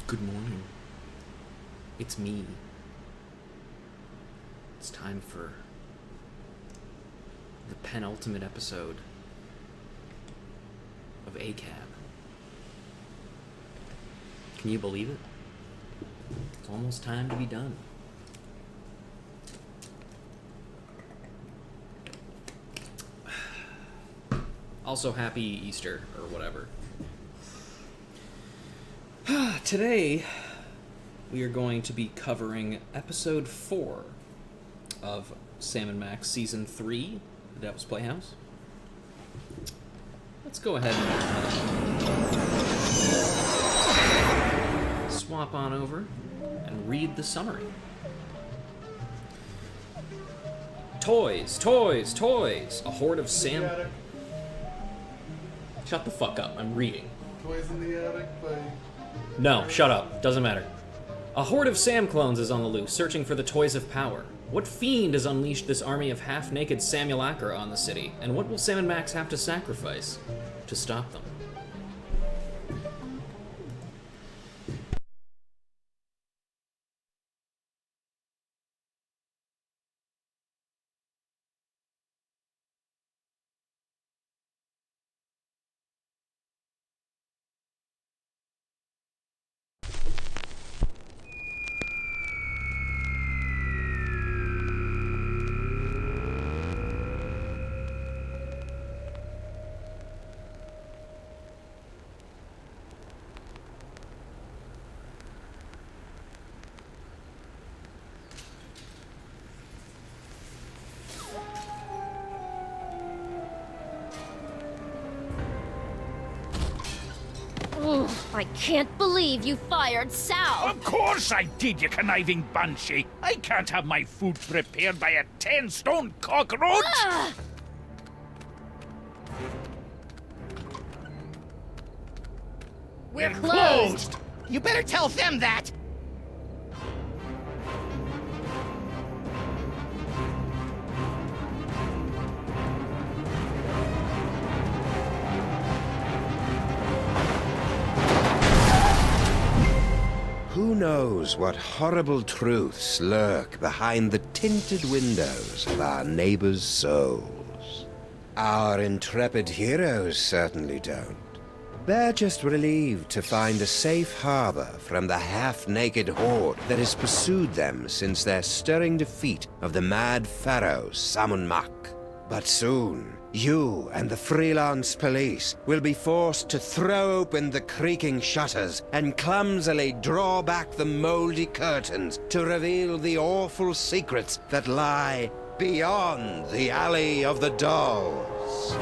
Good morning. It's me. It's time for the penultimate episode of ACAB. Can you believe it? It's almost time to be done. Also, happy Easter, or whatever. Today, we are going to be covering episode 4 of Sam & Max Season 3, The Devil's Playhouse. Let's go ahead and swap on over and read the summary. Toys, toys, toys! A horde of Sam... Shut the fuck up, I'm reading. Toys in the Attic by... No, shut up. Doesn't matter. A horde of Sam clones is on the loose, searching for the Toys of Power. What fiend has unleashed this army of half-naked Samulacra on the city, and what will Sam and Max have to sacrifice to stop them? I can't believe you fired Sal! Of course I did, you conniving banshee! I can't have my food prepared by a 10-stone cockroach! Ugh! We're closed! You better tell them that! Who knows what horrible truths lurk behind the tinted windows of our neighbors' souls? Our intrepid heroes certainly don't. They're just relieved to find a safe harbor from the half-naked horde that has pursued them since their stirring defeat of the mad pharaoh Samun-Mak. But soon, you and the freelance police will be forced to throw open the creaking shutters and clumsily draw back the moldy curtains to reveal the awful secrets that lie beyond the Alley of the Dolls.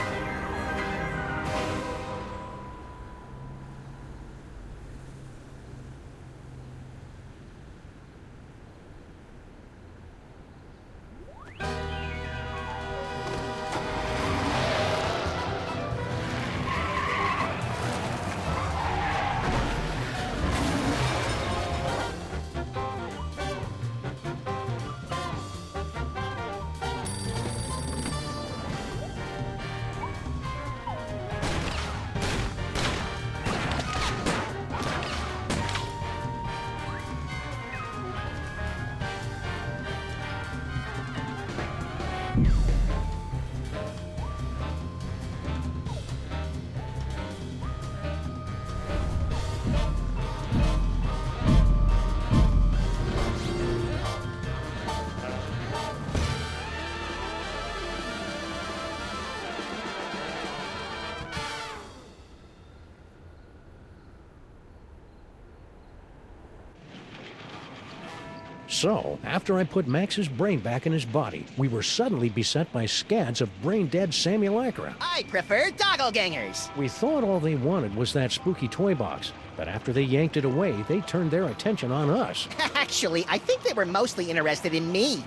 So, after I put Max's brain back in his body, we were suddenly beset by scads of brain-dead Samulacra. I prefer doppelgangers. We thought all they wanted was that spooky toy box, but after they yanked it away, they turned their attention on us. Actually, I think they were mostly interested in me.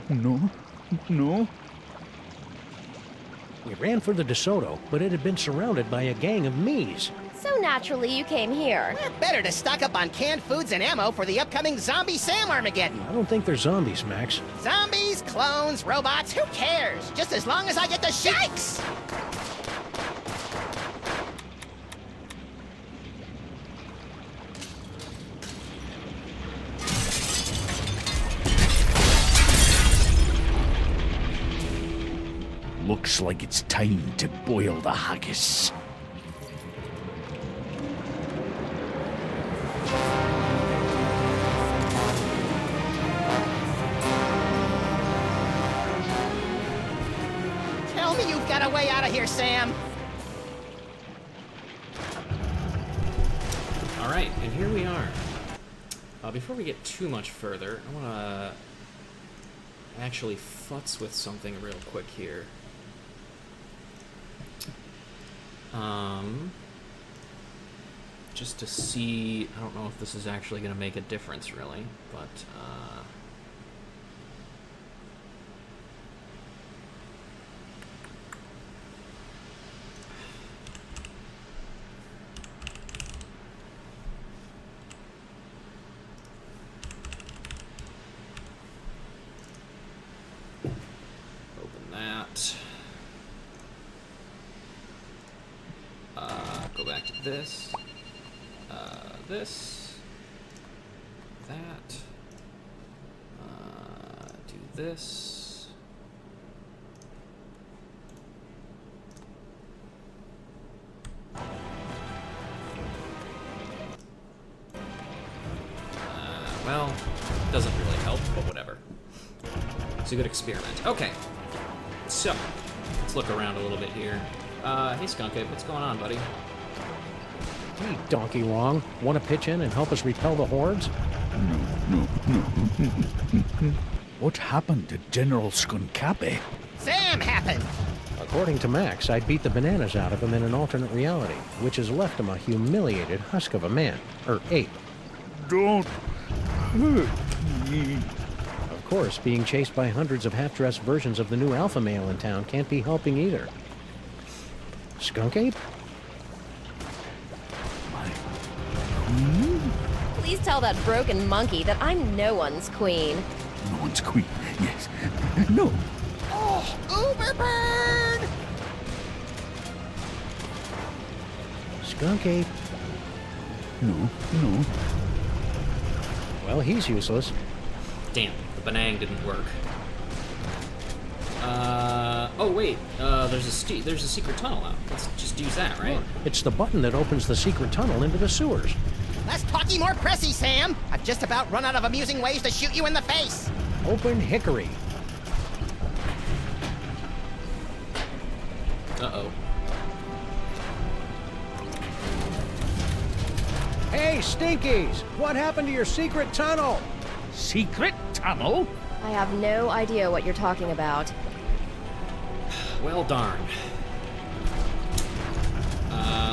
No. We ran for the DeSoto, but it had been surrounded by a gang of me's. So naturally you came here. Better to stock up on canned foods and ammo for the upcoming zombie Sam Armageddon. I don't think they're zombies, Max. Zombies, clones, robots, who cares? Just as long as I get the shikes! Looks like it's time to boil the haggis. Tell me you've got a way out of here, Sam. Alright, and here we are. Before we get too much further, I want to actually futz with something real quick here. Just to see, I don't know if this is actually going to make a difference, really, but, open that. Go back to this. This. That. Do this. Well, doesn't really help, but whatever. It's a good experiment. Okay, so let's look around a little bit here. Hey Skunkhead, what's going on, buddy? Hey, Donkey Long, want to pitch in and help us repel the hordes? No. What happened to General Skunkabe? Sam happened. According to Max, I beat the bananas out of him in an alternate reality, which has left him a humiliated husk of a man, or ape. Don't hurt me. Of course, being chased by hundreds of half-dressed versions of the new alpha male in town can't be helping either. Skunk ape? Please tell that broken monkey that I'm no one's queen. No one's queen. Yes. No. Oh, Uberbird! Skunk ape. No. Well, he's useless. Damn, the Banang didn't work. Oh wait, there's a secret tunnel out. Let's just use that, right? It's the button that opens the secret tunnel into the sewers. Less talky, more pressy, Sam. I've just about run out of amusing ways to shoot you in the face. Open hickory. Uh-oh. Hey, Stinkies! What happened to your secret tunnel? Secret tunnel? I have no idea what you're talking about. Well, darn.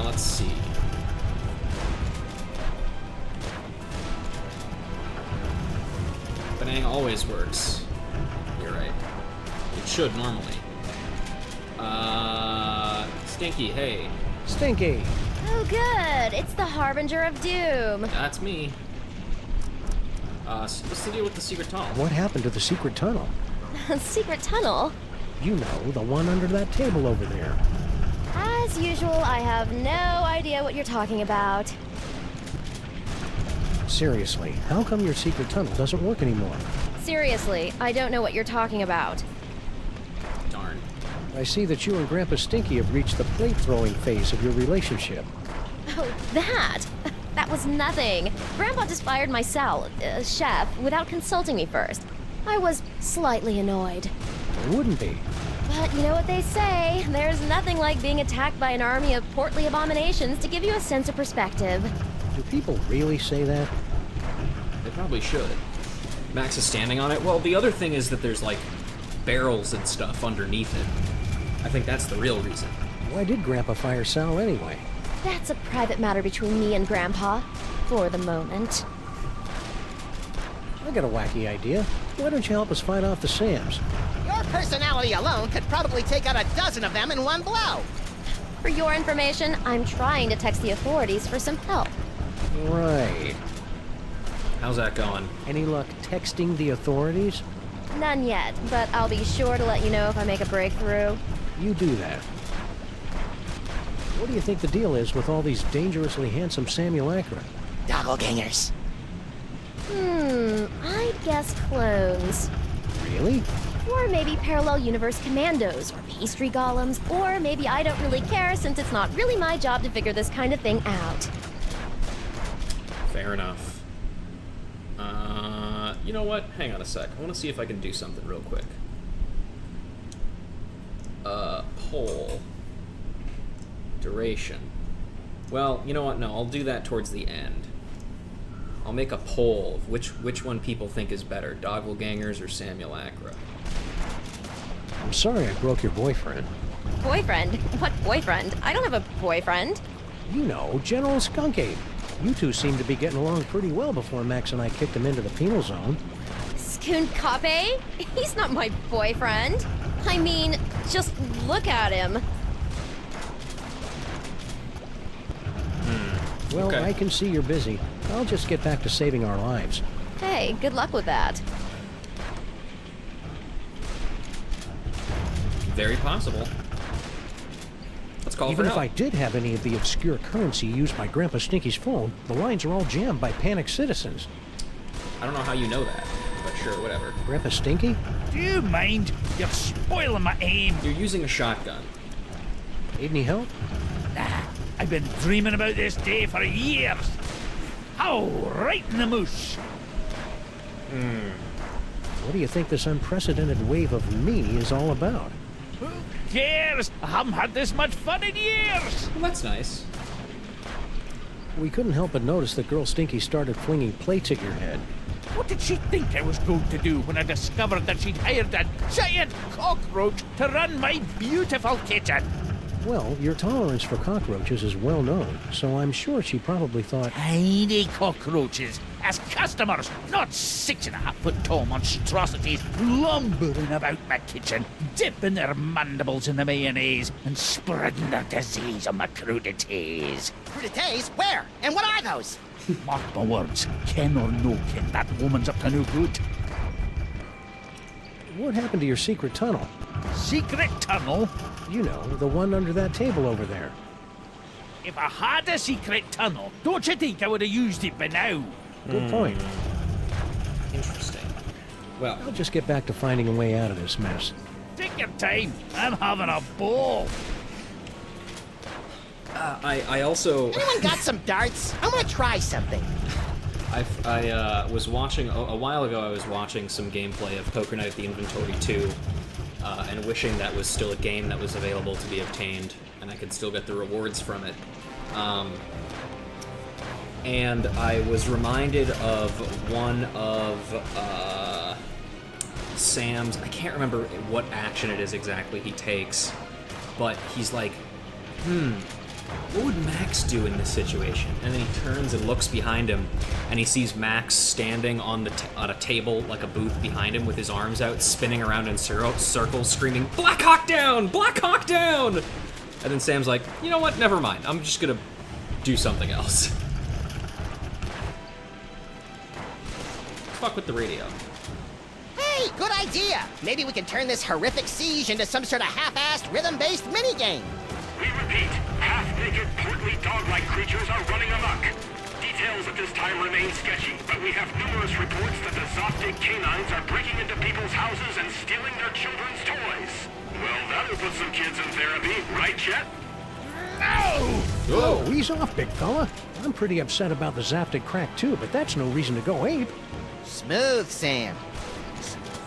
Let's see. Banang always works. You're right. It should normally. Stinky, hey. Stinky! Oh, good. It's the Harbinger of Doom. That's me. What's the deal with the secret tunnel? What happened to the secret tunnel? Secret tunnel? You know, the one under that table over there. As usual, I have no idea what you're talking about. Seriously, how come your secret tunnel doesn't work anymore? Seriously, I don't know what you're talking about. Darn. I see that you and Grandpa Stinky have reached the plate-throwing phase of your relationship. Oh, that? That was nothing. Grandpa just fired my chef, without consulting me first. I was slightly annoyed. It wouldn't be. But you know what they say, there's nothing like being attacked by an army of portly abominations to give you a sense of perspective. Do people really say that? They probably should. Max is standing on it. Well, the other thing is that there's, like, barrels and stuff underneath it. I think that's the real reason. Why did Grandpa fire Sal anyway? That's a private matter between me and Grandpa, for the moment. I got a wacky idea. Why don't you help us fight off the Sams? Your personality alone could probably take out a dozen of them in one blow. For your information, I'm trying to text the authorities for some help. Right. How's that going? Any luck texting the authorities? None yet, but I'll be sure to let you know if I make a breakthrough. You do that. What do you think the deal is with all these dangerously handsome Samulacra? Doppelgangers. I'd guess clones. Really? Or maybe parallel universe commandos, or pastry golems, or maybe I don't really care since it's not really my job to figure this kind of thing out. Fair enough. You know what? Hang on a sec. I want to see if I can do something real quick. Poll. Duration. Well, you know what? No, I'll do that towards the end. I'll make a poll of which one people think is better, Doppelgangers or Simulacra. I'm sorry I broke your boyfriend. Boyfriend? What boyfriend? I don't have a boyfriend. You know, General Skunk Ape. You two seemed to be getting along pretty well before Max and I kicked him into the penal zone. Skoonkape? He's not my boyfriend. I mean, just look at him. Well, Okay. I can see you're busy. I'll just get back to saving our lives. Hey, good luck with that. Very possible. Let's call Even for if I help. did have any of the obscure currency used by Grandpa Stinky's phone, the lines are all jammed by panicked citizens. I don't know how you know that, but sure, whatever. Grandpa Stinky? Do you mind? You're spoiling my aim. You're using a shotgun. Need any help? Nah, I've been dreaming about this day for years. Oh, right in the moosh. What do you think this unprecedented wave of me is all about? Who cares? I haven't had this much fun in years. Well, that's nice. We couldn't help but notice that girl Stinky started flinging plates at your head. What did she think I was going to do when I discovered that she'd hired a giant cockroach to run my beautiful kitchen? Well, your tolerance for cockroaches is well known, so I'm sure she probably thought, Tiny cockroaches as customers, not 6.5-foot tall monstrosities lumbering about my kitchen, dipping their mandibles in the mayonnaise and spreading their disease on my crudités. Crudités? Where? And what are those? Mark my words, ken or no ken, that woman's up to no good. what happened to your secret tunnel? Secret tunnel? You know, the one under that table over there. If I had a secret tunnel, don't you think I would have used it by now? Good point. Interesting. Well, I'll just get back to finding a way out of this mess. Take your time. I'm having a ball. I also Anyone got some darts? I want to try something. I was watching a while ago. I was watching some gameplay of Poker Night at the Inventory 2, and wishing that was still a game that was available to be obtained, and I could still get the rewards from it. And I was reminded of one of Sam's. I can't remember what action it is exactly he takes, but he's like, what would Max do in this situation? And then he turns and looks behind him, and he sees Max standing on on a table, like a booth behind him, with his arms out, spinning around in circles, screaming, "Black Hawk down! Black Hawk down!" And then Sam's like, you know what? Never mind. I'm just gonna do something else. Fuck with the radio. Hey, good idea. Maybe we can turn this horrific siege into some sort of half-assed rhythm-based minigame. We repeat, half-naked, portly dog-like creatures are running amok. Details at this time remain sketchy, but we have numerous reports that the Zoptic canines are breaking into people's houses and stealing their children's toys. Well, that'll put some kids in therapy, right, Chet? No! Whoa, ease off, big fella. I'm pretty upset about the Zaptic crack too, but that's no reason to go ape. Smooth, Sam.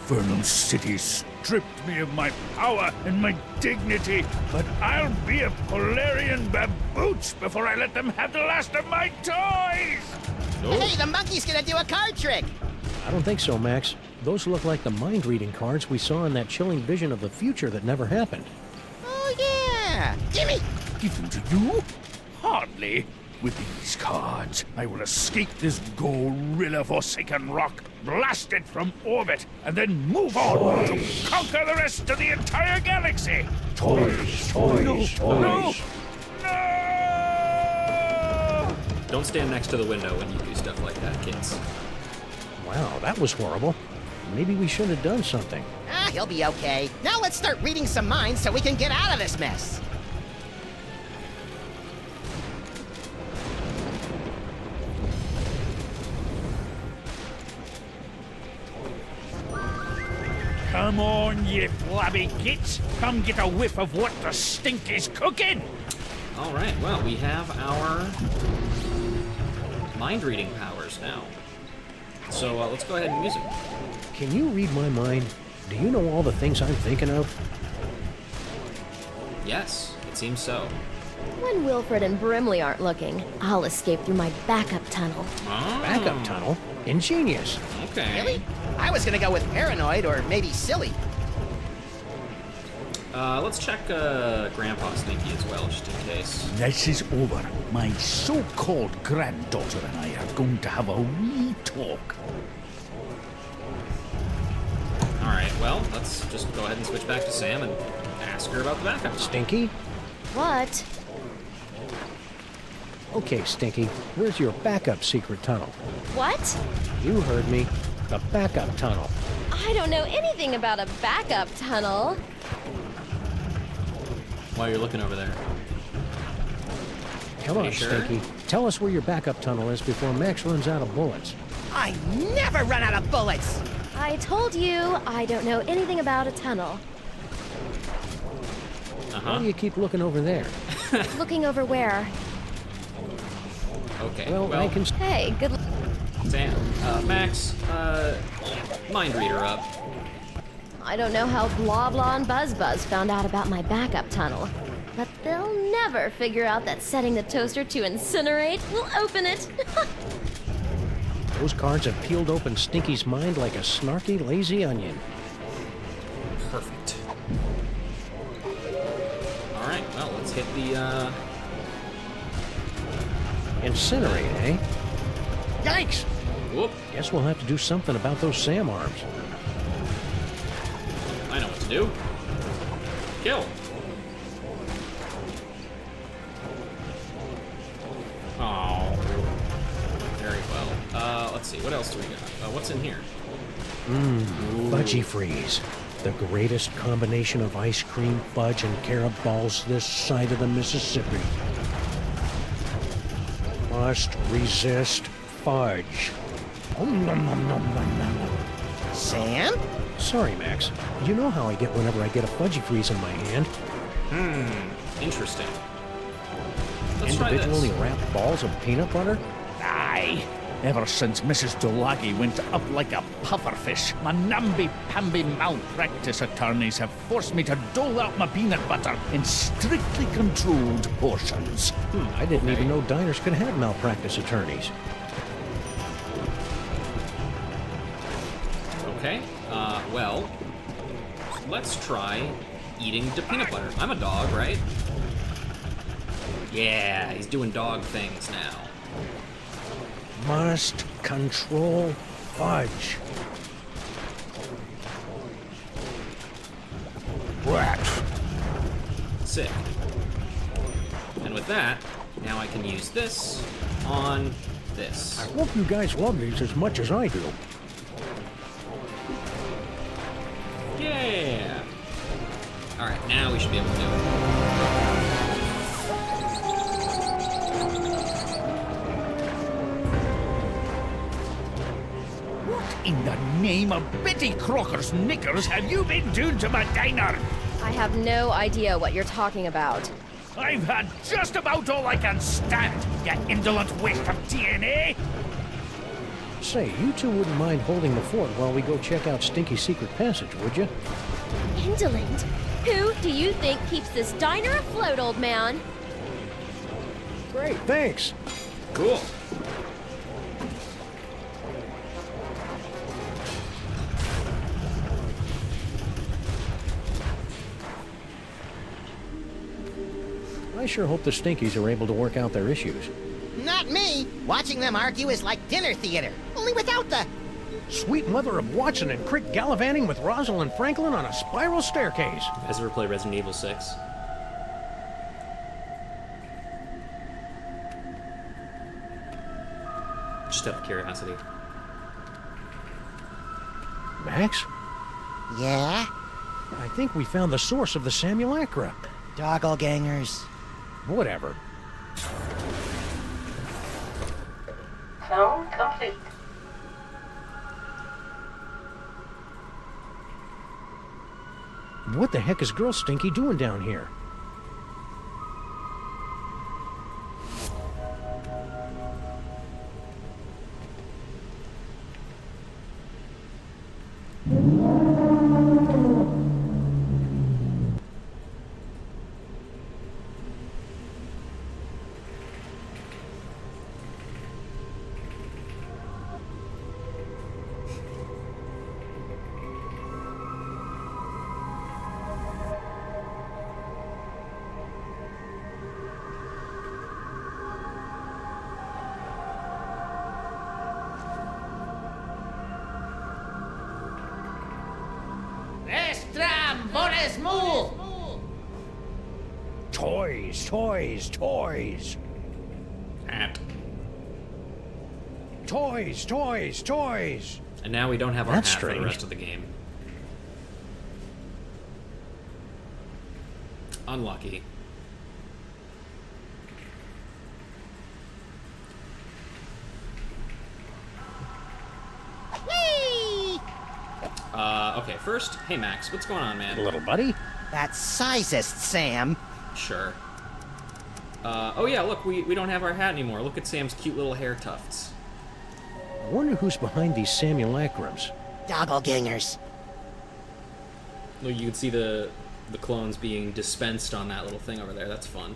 Infernal city stripped me of my power and my dignity, but I'll be a Polarian baboots before I let them have the last of my toys! Hey, the monkey's gonna do a card trick. I don't think so, Max. Those look like the mind-reading cards we saw in that chilling vision of the future that never happened. Oh, yeah. Gimme. Give them to you? Hardly. With these cards, I will escape this gorilla-forsaken rock, blast it from orbit, and then move on to conquer the rest of the entire galaxy! Toys, toys, No! No! Don't stand next to the window when you do stuff like that, kids. Wow, that was horrible. Maybe we should have done something. Ah, he'll be okay. Now let's start reading some minds so we can get out of this mess. Come on, ye flabby gits. Come get a whiff of what the stink is cooking. All right, well, we have our mind reading powers now. So let's go ahead and use it. Can you read my mind? Do you know all the things I'm thinking of? Yes, it seems so. When Wilfred and Brimley aren't looking, I'll escape through my backup tunnel. Oh, Backup tunnel? Ingenious. okay. Really? I was gonna go with paranoid or maybe silly. Let's check Grandpa Stinky as well, just in case. This is over. My so-called granddaughter and I are going to have a wee talk. All right, well, let's just go ahead and switch back to Sam and ask her about the backup. Stinky? What? Okay, Stinky, where's your backup secret tunnel? What? You heard me. The backup tunnel. I don't know anything about a backup tunnel. While you're looking over there. Come Are on, you sure? Stinky. Tell us where your backup tunnel is before Max runs out of bullets. I never run out of bullets. I told you I don't know anything about a tunnel. Why do you keep looking over there? Looking over where? Okay, Well, I can... Hey, good luck. Sam, Max, mind reader up. I don't know how Blah Blah and Buzz Buzz found out about my backup tunnel, but they'll never figure out that setting the toaster to incinerate will open it. Those cards have peeled open Stinky's mind like a snarky, lazy onion. Perfect. All right, well, let's hit the, Incinerate, eh? Yikes! whoop. Guess we'll have to do something about those Sam arms. I know what to do. Kill. Oh. Very well. Let's see, what else do we got? What's in here? Fudgy Freeze. The greatest combination of ice cream, fudge, and carob balls this side of the Mississippi. Must resist fudge. Nom, nom, nom, nom, nom, nom. Sam? Sorry, Max. You know how I get whenever I get a Fudgy Freeze in my hand. Interesting. Let's try this. Individually wrapped balls of peanut butter? Aye. Ever since Mrs. Dolagi went up like a pufferfish, my namby-pamby malpractice attorneys have forced me to dole out my peanut butter in strictly controlled portions. I didn't even know diners could have malpractice attorneys. Okay, well, let's try eating the peanut butter. I'm a dog, right? Yeah, he's doing dog things now. Must control fudge. Rat. Sick. And with that, now I can use this on this. I hope you guys love these as much as I do. Yeah! Alright, now we should be able to do it. In the name of Betty Crocker's knickers have you been doing to my diner? I have no idea what you're talking about. I've had just about all I can stand, you indolent waste of DNA! Say, you two wouldn't mind holding the fort while we go check out Stinky's secret passage, would you? Indolent? Who do you think keeps this diner afloat, old man? Great, thanks. Cool. I sure hope the Stinkies are able to work out their issues. Not me. Watching them argue is like dinner theater, only without the... Sweet mother of Watson and Crick gallivanting with Rosalind Franklin on a spiral staircase. You guys ever play Resident Evil 6? Just out of curiosity. Max, Yeah? I think we found the source of the Simulacra. Doppelgangers. Whatever. Clone complete. What the heck is Girl Stinky doing down here? Estram, Boris, move! Toys, toys, toys. At. Toys, toys, toys. And now we don't have our That's hat for the strange. rest of the game. Unlucky. Whee! Okay, first, hey Max, what's going on, man? Little buddy? That's sizest, Sam. Sure. Oh yeah, look, we don't have our hat anymore. Look at Sam's cute little hair tufts. I wonder who's behind these simulacrums. Doppelgangers. Look, you can see the clones being dispensed on that little thing over there. That's fun.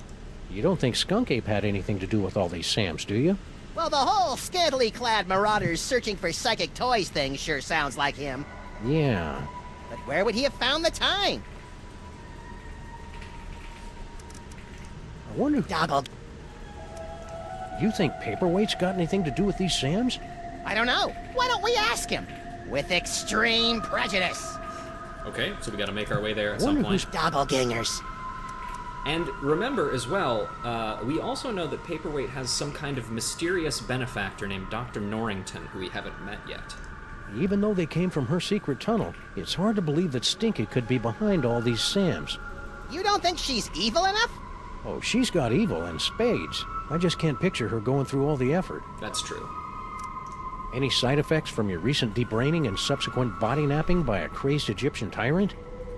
You don't think Skunk Ape had anything to do with all these Sams, do you? Well, the whole scantily clad marauders searching for psychic toys thing sure sounds like him. Yeah. But where would he have found the time? I wonder... Doggle. You think Paperweight's got anything to do with these Sams? I don't know. Why don't we ask him? With extreme prejudice. Okay, so we gotta make our way there at some Wonder point. who's- Doppelgangers. And remember as well, we also know that Paperweight has some kind of mysterious benefactor named Dr. Norrington, who we haven't met yet. Even though they came from her secret tunnel, it's hard to believe that Stinky could be behind all these Sams. You don't think she's evil enough? Oh, she's got evil in spades. I just can't picture her going through all the effort. That's true. Any side effects from your recent debraining and subsequent body napping by a crazed Egyptian tyrant?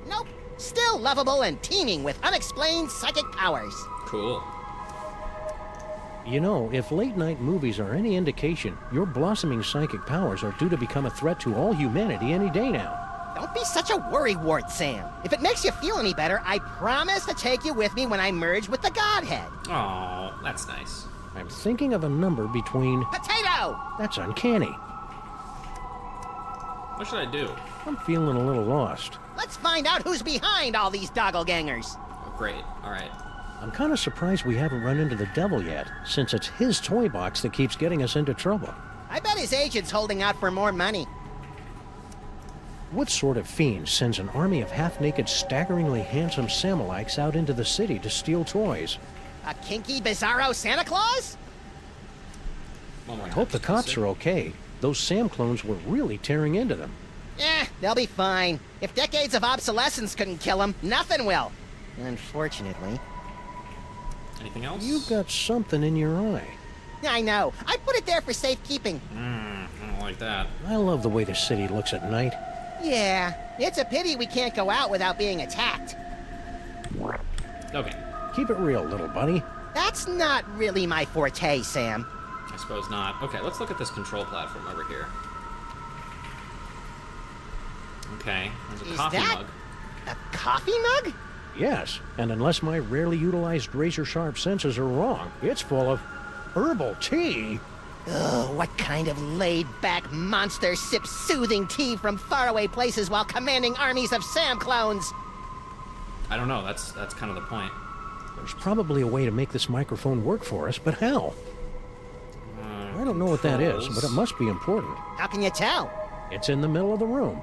Nope. Still lovable and teeming with unexplained psychic powers. Cool. You know, if late-night movies are any indication, your blossoming psychic powers are due to become a threat to all humanity any day now. Don't be such a worrywart, Sam. If it makes you feel any better, I promise to take you with me when I merge with the Godhead. Oh, that's nice. I'm thinking of a number between... Potato! That's uncanny. What should I do? I'm feeling a little lost. Let's find out who's behind all these doppelgangers. Oh, great. All right. I'm kind of surprised we haven't run into the devil yet, since it's his toy box that keeps getting us into trouble. I bet his agent's holding out for more money. What sort of fiend sends an army of half-naked, staggeringly handsome Samalites out into the city to steal toys? A kinky, bizarro Santa Claus? One more I time, hope the just cops to are okay. Those Sam clones were really tearing into them. They'll be fine. If decades of obsolescence couldn't kill them, nothing will. Unfortunately. see. Anything else? You've got something in your eye. I know. I put it there for safekeeping. I don't like that. I love the way the city looks at night. Yeah, it's a pity we can't go out without being attacked. Okay. Keep it real, little buddy. That's not really my forte, Sam. I suppose not. Okay, let's look at this control platform over here. Okay, there's a Is coffee that- mug. A coffee mug? Yes, and unless my rarely utilized razor-sharp senses are wrong, it's full of herbal tea. Ugh, what kind of laid-back monster sips soothing tea from faraway places while commanding armies of Sam clones? I don't know, that's kind of the point. There's probably a way to make this microphone work for us, but how? I don't know what that is, but it must be important. How can you tell? It's in the middle of the room.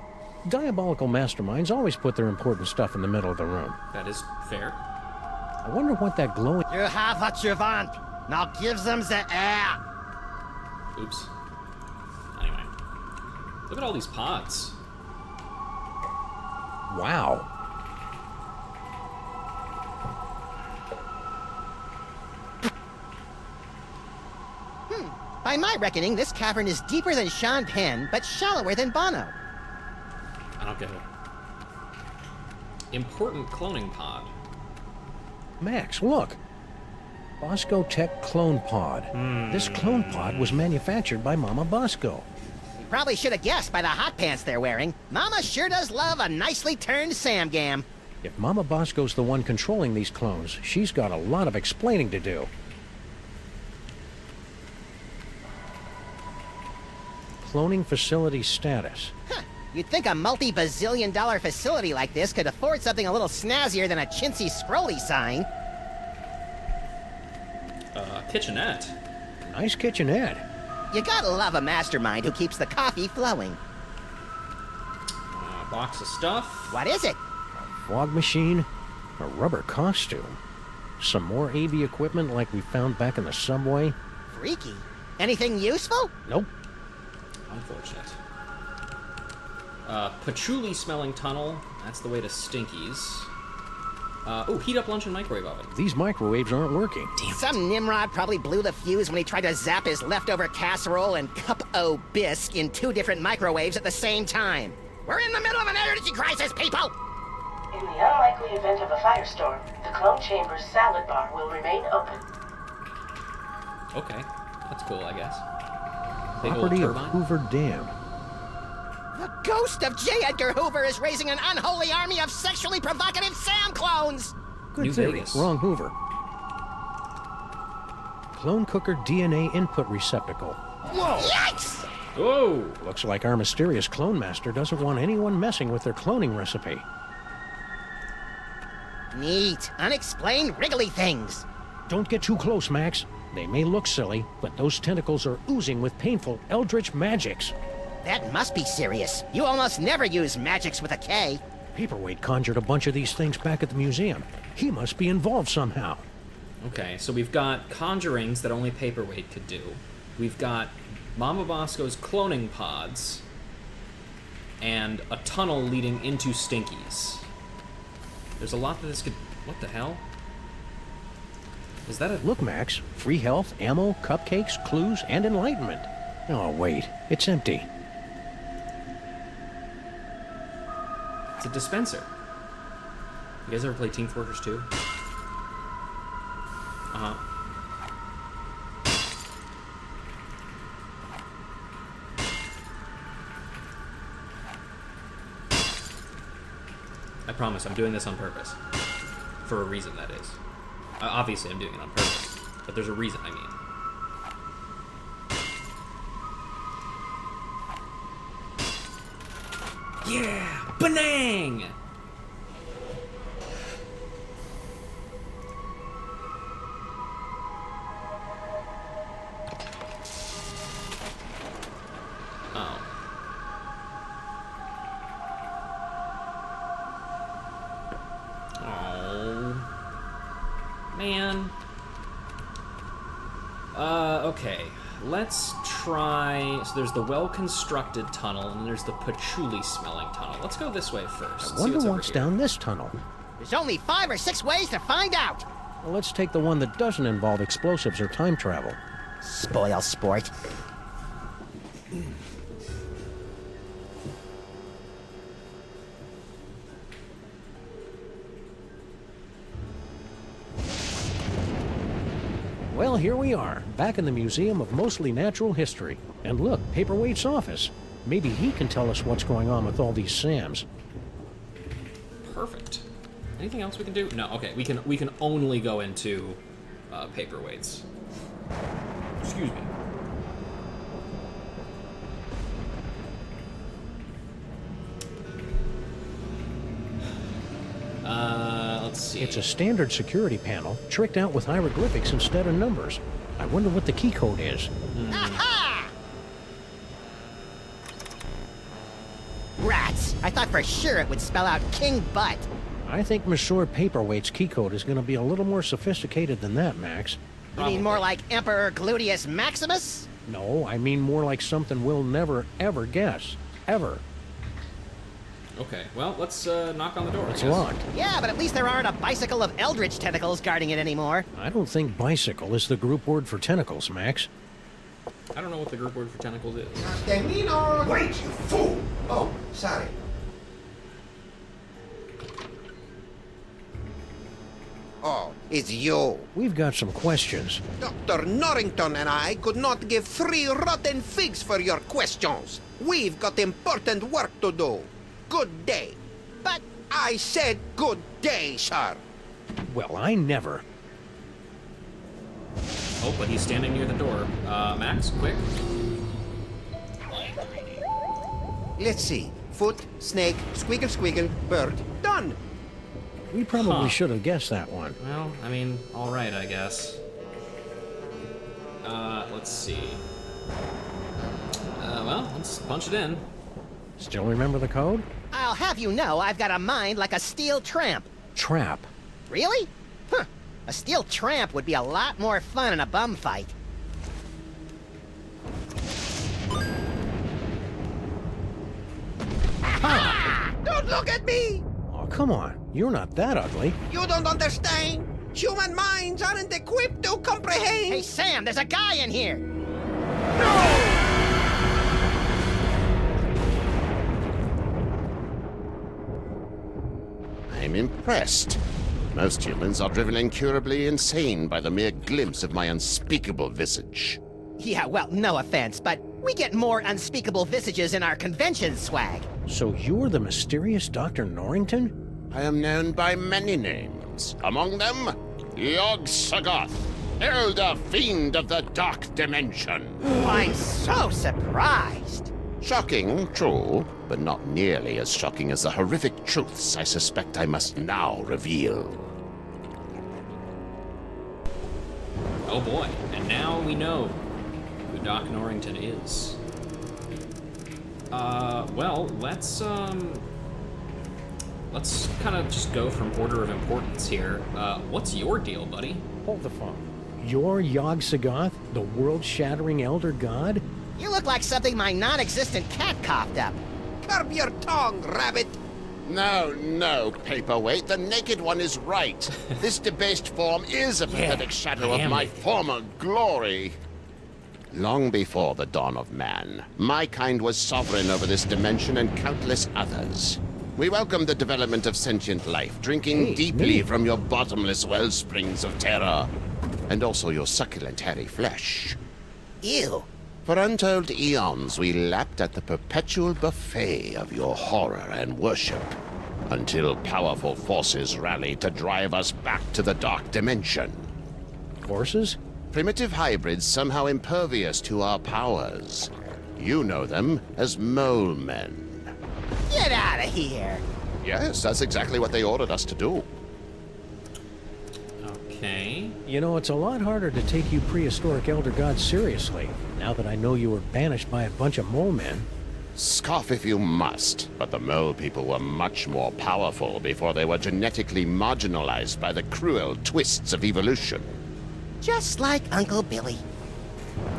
Diabolical masterminds always put their important stuff in the middle of the room. That is fair. I wonder what that glowing... You have what you want. Now give them the air. Oops. Anyway. Look at all these pods. Wow. By my reckoning, this cavern is deeper than Sean Penn, but shallower than Bono. I don't get it. Important cloning pod. Max, look. Bosco Tech Clone Pod. This clone pod was manufactured by Mama Bosco. You probably should have guessed by the hot pants they're wearing. Mama sure does love a nicely turned Samgam. If Mama Bosco's the one controlling these clones, she's got a lot of explaining to do. Cloning facility status. Huh. You'd think a multi-bazillion-dollar facility like this could afford something a little snazzier than a chintzy scrolly sign. Kitchenette. Nice kitchenette. You gotta love a mastermind who keeps the coffee flowing. Box of stuff. What is it? Fog machine. A rubber costume. Some more AV equipment like we found back in the subway. Freaky. Anything useful? Nope. Unfortunate. Patchouli-smelling tunnel. That's the way to Stinky's. Heat up lunch and microwave oven. These microwaves aren't working. Some Nimrod probably blew the fuse when he tried to zap his leftover casserole and cup-o bisque in 2 different microwaves at the same time. We're in the middle of an energy crisis, people! In the unlikely event of a firestorm, the clone chamber's salad bar will remain open. Okay, that's cool, I guess. Big old Property of turbine. Hoover Dam. The ghost of J. Edgar Hoover is raising an unholy army of sexually provocative Sam clones! Good New theory. Vegas. Wrong Hoover. Clone cooker DNA input receptacle. Yikes! Whoa! Looks like our mysterious clone master doesn't want anyone messing with their cloning recipe. Neat. Unexplained wriggly things. Don't get too close, Max. They may look silly, but those tentacles are oozing with painful eldritch magics. That must be serious. You almost never use magics with a K. Paperweight conjured a bunch of these things back at the museum. He must be involved somehow. Okay, so we've got conjurings that only Paperweight could do. We've got Mama Bosco's cloning pods. And a tunnel leading into Stinky's. There's a lot that this could... What the hell? Is that a... Look, Max. Free health, ammo, cupcakes, clues, and enlightenment. Oh, wait. It's empty. It's a dispenser. You guys ever play Team Fortress 2? Uh-huh. I promise, I'm doing this on purpose. For a reason, that is. Obviously, I'm doing it on purpose. But there's a reason, I mean. Yeah! Banang! Oh. Oh. Man. Okay. Let's try... So there's the well-constructed tunnel, and there's the patchouli-smelling tunnel. Let's go this way first. I wonder what's down this tunnel. There's only 5 or 6 ways to find out. Well, let's take the one that doesn't involve explosives or time travel. Spoil sport. Well, here we are, back in the Museum of Mostly Natural History. And look, Paperweight's office. Maybe he can tell us what's going on with all these Sams. Perfect. Anything else we can do? No, okay. We can only go into Paperweights. Excuse me. Let's see. It's a standard security panel, tricked out with hieroglyphics instead of numbers. I wonder what the key code is. Aha! Rats! I thought for sure it would spell out King Butt. I think Monsieur Paperweight's key code is going to be a little more sophisticated than that, Max. You mean more like Emperor Gluteus Maximus? No, I mean more like something we'll never, ever guess. Ever. Okay, well, let's knock on the door. It's locked. Yeah, but at least there aren't a bicycle of eldritch tentacles guarding it anymore. I don't think bicycle is the group word for tentacles, Max. I don't know what the group word for tentacles is. Wait, you fool! Oh, sorry. It's you. We've got some questions. Dr. Norrington and I could not give 3 rotten figs for your questions. We've got important work to do. Good day. But I said good day, sir. Well, I never. Oh, but he's standing near the door. Max, quick. Let's see. Foot, snake, squiggle, squiggle, bird. Done. We probably should have guessed that one. Well, I mean, alright, I guess. Let's see. Well, let's punch it in. Still remember the code? I'll have you know I've got a mind like a steel tramp. Trap. Really? Huh. A steel tramp would be a lot more fun in a bum fight. Don't look at me! Oh, come on. You're not that ugly. You don't understand. Human minds aren't equipped to comprehend. Hey, Sam, there's a guy in here! I'm impressed. Most humans are driven incurably insane by the mere glimpse of my unspeakable visage. Yeah, well, no offense, but we get more unspeakable visages in our convention swag. So you're the mysterious Dr. Norrington? I am known by many names. Among them, Yog-Sothoth, Elder Fiend of the Dark Dimension. I'm so surprised. Shocking, true, but not nearly as shocking as the horrific truths I suspect I must now reveal. Oh boy, and now we know who Doc Norrington is. Well, let's kind of just go from order of importance here. What's your deal, buddy? Hold the phone. You're Yog-Sothoth, the world-shattering elder god? You look like something my non-existent cat coughed up. Curb your tongue, rabbit. No, Paperweight, the Naked One is right. This debased form is a pathetic shadow of my former glory. Long before the dawn of man, my kind was sovereign over this dimension and countless others. We welcome the development of sentient life, drinking deeply from your bottomless wellsprings of terror, and also your succulent hairy flesh. Ew. For untold eons, we lapped at the perpetual buffet of your horror and worship, until powerful forces rallied to drive us back to the dark dimension. Forces? Primitive hybrids somehow impervious to our powers. You know them as mole men. Get out of here. Yes, that's exactly what they ordered us to do. Okay. You know, it's a lot harder to take you prehistoric elder gods seriously, now that I know you were banished by a bunch of mole men. Scoff if you must, but the mole people were much more powerful before they were genetically marginalized by the cruel twists of evolution. Just like Uncle Billy.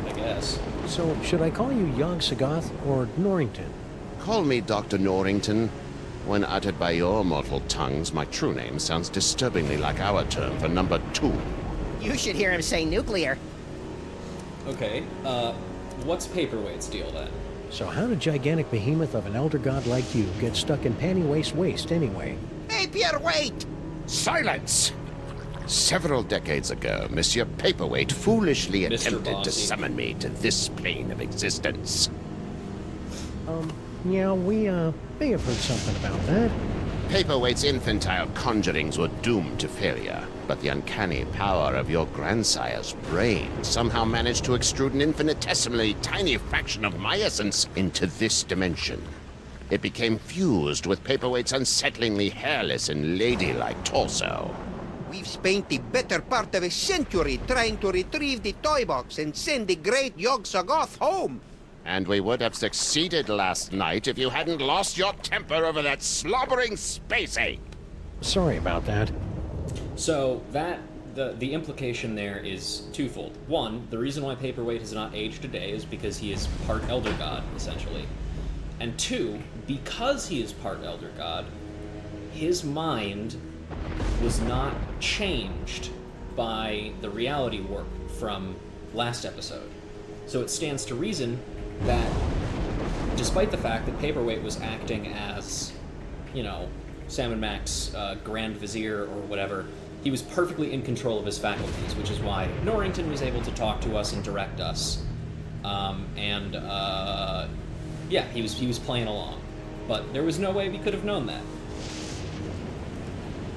I guess. So, should I call you Yog-Sothoth or Norrington? Call me Dr. Norrington. When uttered by your mortal tongues, my true name sounds disturbingly like our term for number 2. You should hear him say nuclear. Okay, what's Paperweight's deal then? So how did gigantic behemoth of an elder god like you get stuck in panty waist anyway? Hey, Pierre, wait! Silence! Several decades ago, Monsieur Paperweight foolishly Mr. attempted to Bossy. summon me to this plane of existence. Yeah, we may have heard something about that. Paperweight's infantile conjurings were doomed to failure, but the uncanny power of your grandsire's brain somehow managed to extrude an infinitesimally tiny fraction of my essence into this dimension. It became fused with Paperweight's unsettlingly hairless and ladylike torso. We've spent the better part of a century trying to retrieve the toy box and send the great Yog-Sothoth home. And we would have succeeded last night if you hadn't lost your temper over that slobbering space ape. Sorry about that. So the implication there is twofold. One, the reason why Paperweight has not aged today is because he is part Elder God, essentially. And two, because he is part Elder God, his mind was not changed by the reality warp from last episode. So it stands to reason that despite the fact that Paperweight was acting as, Sam and Mac's Grand Vizier or whatever, He was perfectly in control of his faculties, which is why Norrington was able to talk to us and direct us. Yeah, he was playing along. But there was no way we could have known that.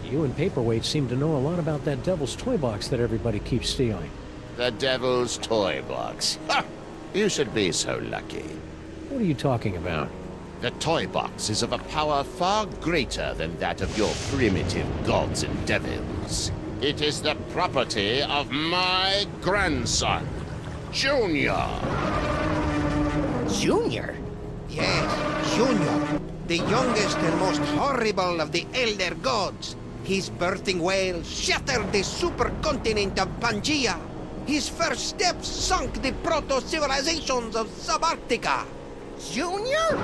You and Paperweight seem to know a lot about that Devil's Toy Box that everybody keeps stealing. The Devil's Toy Box. Ha! You should be so lucky. What are you talking about? The Toy Box is of a power far greater than that of your primitive gods and devils. It is the property of my grandson, Junior. Junior? Yes, Junior, the youngest and most horrible of the Elder Gods. His birthing wail shattered the supercontinent of Pangaea. His first steps sunk the proto-civilizations of Subarctica. Junior?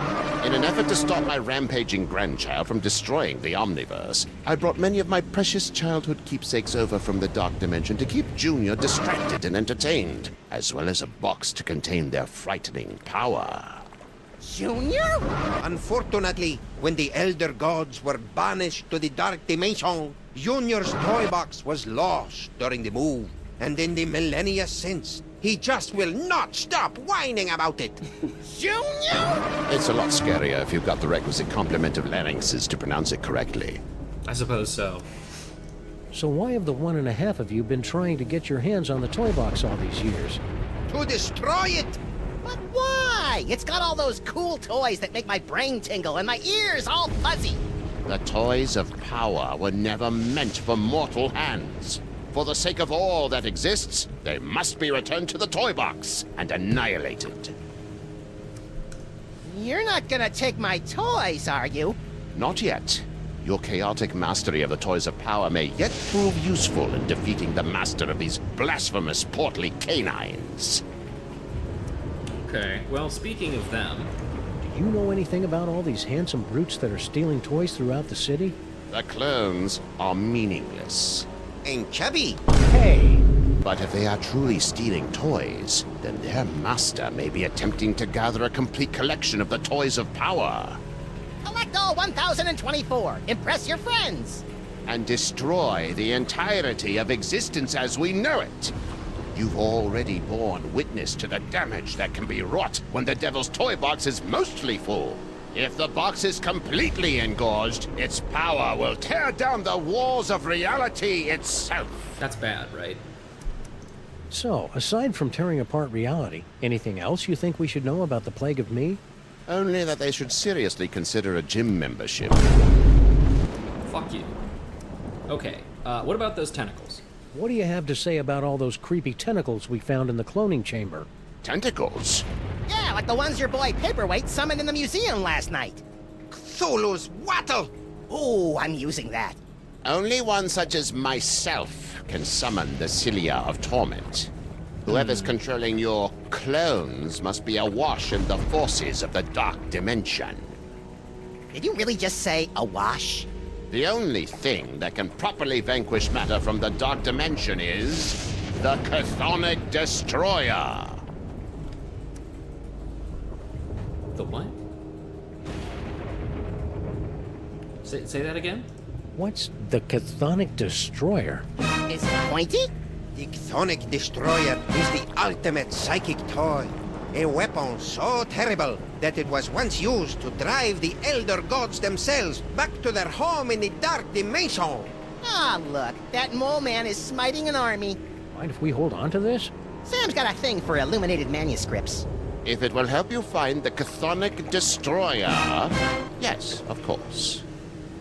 In an effort to stop my rampaging grandchild from destroying the Omniverse, I brought many of my precious childhood keepsakes over from the Dark Dimension to keep Junior distracted and entertained, as well as a box to contain their frightening power. Junior? Unfortunately, when the Elder Gods were banished to the Dark Dimension, Junior's toy box was lost during the move. And in the millennia since, he just will not stop whining about it. Junior? It's a lot scarier if you've got the requisite complement of larynxes to pronounce it correctly. I suppose so. So why have the 1.5 of you been trying to get your hands on the toy box all these years? To destroy it! But why? It's got all those cool toys that make my brain tingle and my ears all fuzzy. The toys of power were never meant for mortal hands. For the sake of all that exists, they must be returned to the toy box and annihilated. You're not gonna take my toys, are you? Not yet. Your chaotic mastery of the toys of power may yet prove useful in defeating the master of these blasphemous portly canines. Okay, well, speaking of them... Do you know anything about all these handsome brutes that are stealing toys throughout the city? The clones are meaningless. And chubby. Hey! But if they are truly stealing toys, then their master may be attempting to gather a complete collection of the toys of power. Collect all 1,024. Impress your friends. And destroy the entirety of existence as we know it. You've already borne witness to the damage that can be wrought when the Devil's Toy Box is mostly full. If the box is completely engorged, its power will tear down the walls of reality itself. That's bad, right? So, aside from tearing apart reality, anything else you think we should know about the Plague of Me? Only that they should seriously consider a gym membership. Fuck you. Okay, what about those tentacles? What do you have to say about all those creepy tentacles we found in the cloning chamber? Tentacles? Yeah, like the ones your boy Paperweight summoned in the museum last night. Cthulhu's wattle! Oh, I'm using that. Only one such as myself can summon the Cilia of Torment. Whoever's controlling your clones must be awash in the forces of the Dark Dimension. Did you really just say awash? The only thing that can properly vanquish matter from the Dark Dimension is the Chthonic Destroyer. The what? Say that again? What's the Chthonic Destroyer? Is it pointy? The Chthonic Destroyer is the ultimate psychic toy. A weapon so terrible that it was once used to drive the Elder Gods themselves back to their home in the Dark Dimension. Ah, look, that mole man is smiting an army. Mind if we hold on to this? Sam's got a thing for illuminated manuscripts. If it will help you find the Chthonic Destroyer, yes, of course.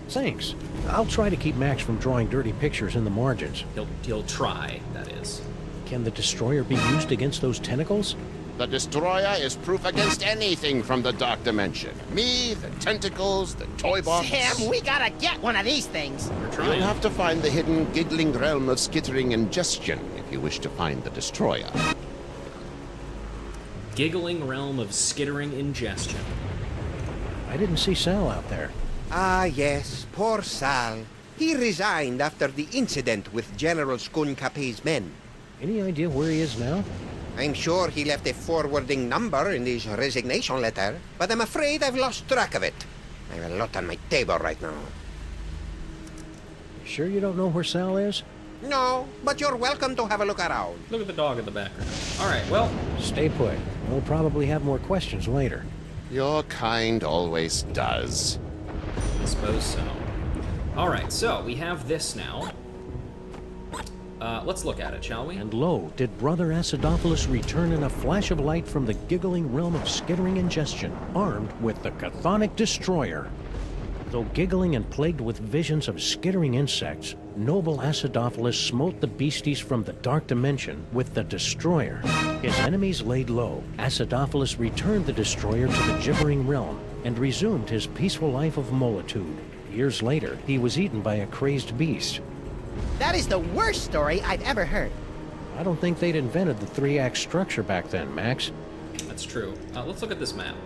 Thanks. I'll try to keep Max from drawing dirty pictures in the margins. He'll try, that is. Can the Destroyer be used against those tentacles? The Destroyer is proof against anything from the Dark Dimension. Me, the tentacles, the toy box. Sam, we gotta get one of these things. You'll have to find the hidden, giggling realm of skittering ingestion if you wish to find the Destroyer. Giggling realm of skittering ingestion. I didn't see Sal out there. Ah, yes, poor Sal. He resigned after the incident with General Skunkape's men. Any idea where he is now? I'm sure he left a forwarding number in his resignation letter, but I'm afraid I've lost track of it. I have a lot on my table right now. Sure you don't know where Sal is? No, but you're welcome to have a look around. Look at the dog in the background. Alright, well, Stay put. We'll probably have more questions later. Your kind always does. I suppose so. Alright, so we have this now. Let's look at it, shall we? And lo, did Brother Acidophilus return in a flash of light from the giggling realm of skittering ingestion, armed with the Chthonic Destroyer. Though giggling and plagued with visions of skittering insects, noble Acidophilus smote the beasties from the dark dimension with the Destroyer. His enemies laid low. Acidophilus returned the Destroyer to the gibbering realm and resumed his peaceful life of molitude. Years later, he was eaten by a crazed beast. That is the worst story I've ever heard. I don't think they'd invented the 3-act structure back then, Max. That's true. Let's look at this map.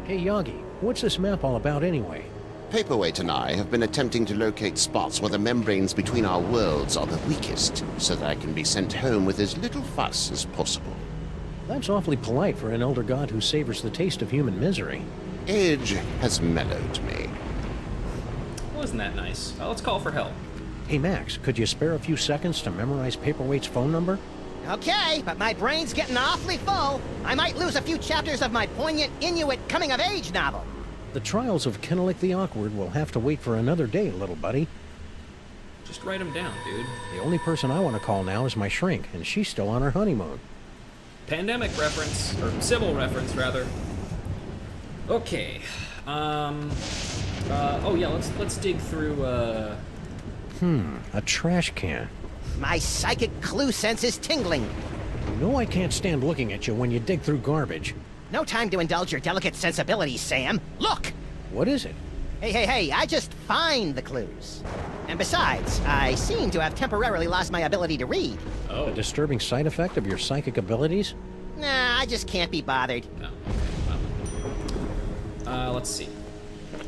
Hey, Yagi, what's this map all about anyway? Paperweight and I have been attempting to locate spots where the membranes between our worlds are the weakest, so that I can be sent home with as little fuss as possible. That's awfully polite for an elder god who savors the taste of human misery. Age has mellowed me. Wasn't that nice? Let's call for help. Hey, Max, could you spare a few seconds to memorize Paperweight's phone number? Okay, but my brain's getting awfully full. I might lose a few chapters of my poignant Inuit coming-of-age novel. The trials of Kennelik the Awkward will have to wait for another day, little buddy. Just write them down, dude. The only person I want to call now is my shrink, and she's still on her honeymoon. Pandemic reference, or civil reference, rather. Okay. Oh yeah, let's dig through, A trash can. My psychic clue sense is tingling. You know I can't stand looking at you when you dig through garbage. No time to indulge your delicate sensibilities, Sam. Look! What is it? Hey, I just find the clues. And besides, I seem to have temporarily lost my ability to read. Oh. A disturbing side effect of your psychic abilities? Nah, I just can't be bothered. No. Well. Let's see.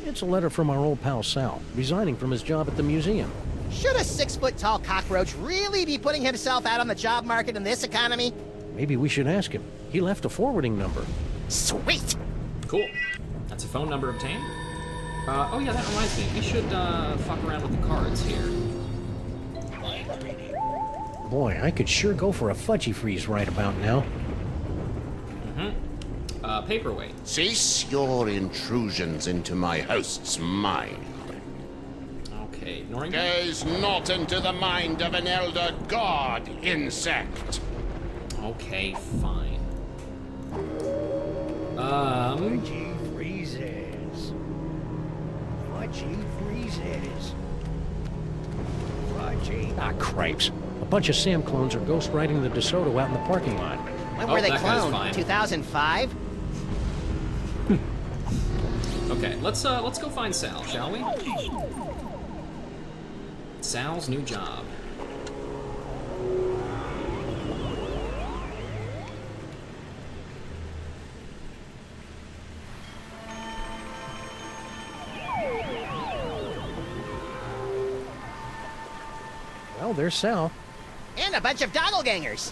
It's a letter from our old pal Sal, resigning from his job at the museum. Should a 6-foot-tall cockroach really be putting himself out on the job market in this economy? Maybe we should ask him. He left a forwarding number. Sweet! Cool. That's a phone number obtained. Oh yeah, that reminds me. We should, fuck around with the cards here. Boy, I could sure go for a fudgy freeze right about now. Paperweight. Cease your intrusions into my host's mind. Okay, ignoring Gaze not into the mind of an elder god, insect. Okay, fine. Fudgy freezes. Fudgy freezes. Fudgy. Ah, cripes. A bunch of Sam clones are ghost riding the DeSoto out in the parking lot. When were they that guy's cloned? fine. 2005? Okay, let's go find Sal, shall we? Sal's new job. Well, there's Sal. And a bunch of doppelgangers.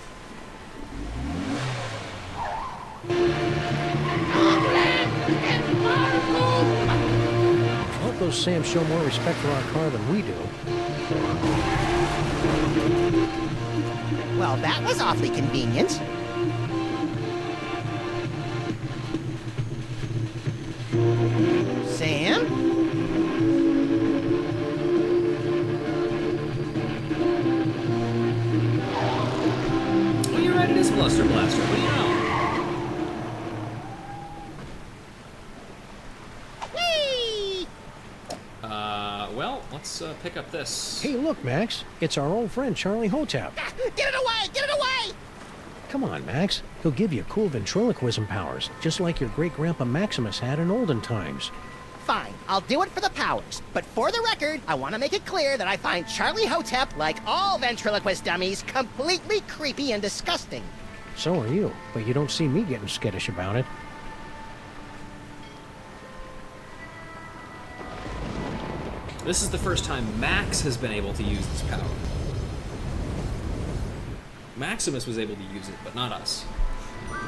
I hope those Sams show more respect for our car than we do. Well, that was awfully convenient. Sam? Oh, you're right, it is Bluster Blaster. What do you know? Whee! Well, let's pick up this. Hey, look, Max. It's our old friend Charlie Hotep. Get it away! Get it away! Come on, Max. He'll give you cool ventriloquism powers, just like your great-grandpa Maximus had in olden times. Fine, I'll do it for the powers. But for the record, I want to make it clear that I find Charlie Hotep, like all ventriloquist dummies, completely creepy and disgusting. So are you, but you don't see me getting skittish about it. This is the first time Max has been able to use this power. Maximus was able to use it, but not us.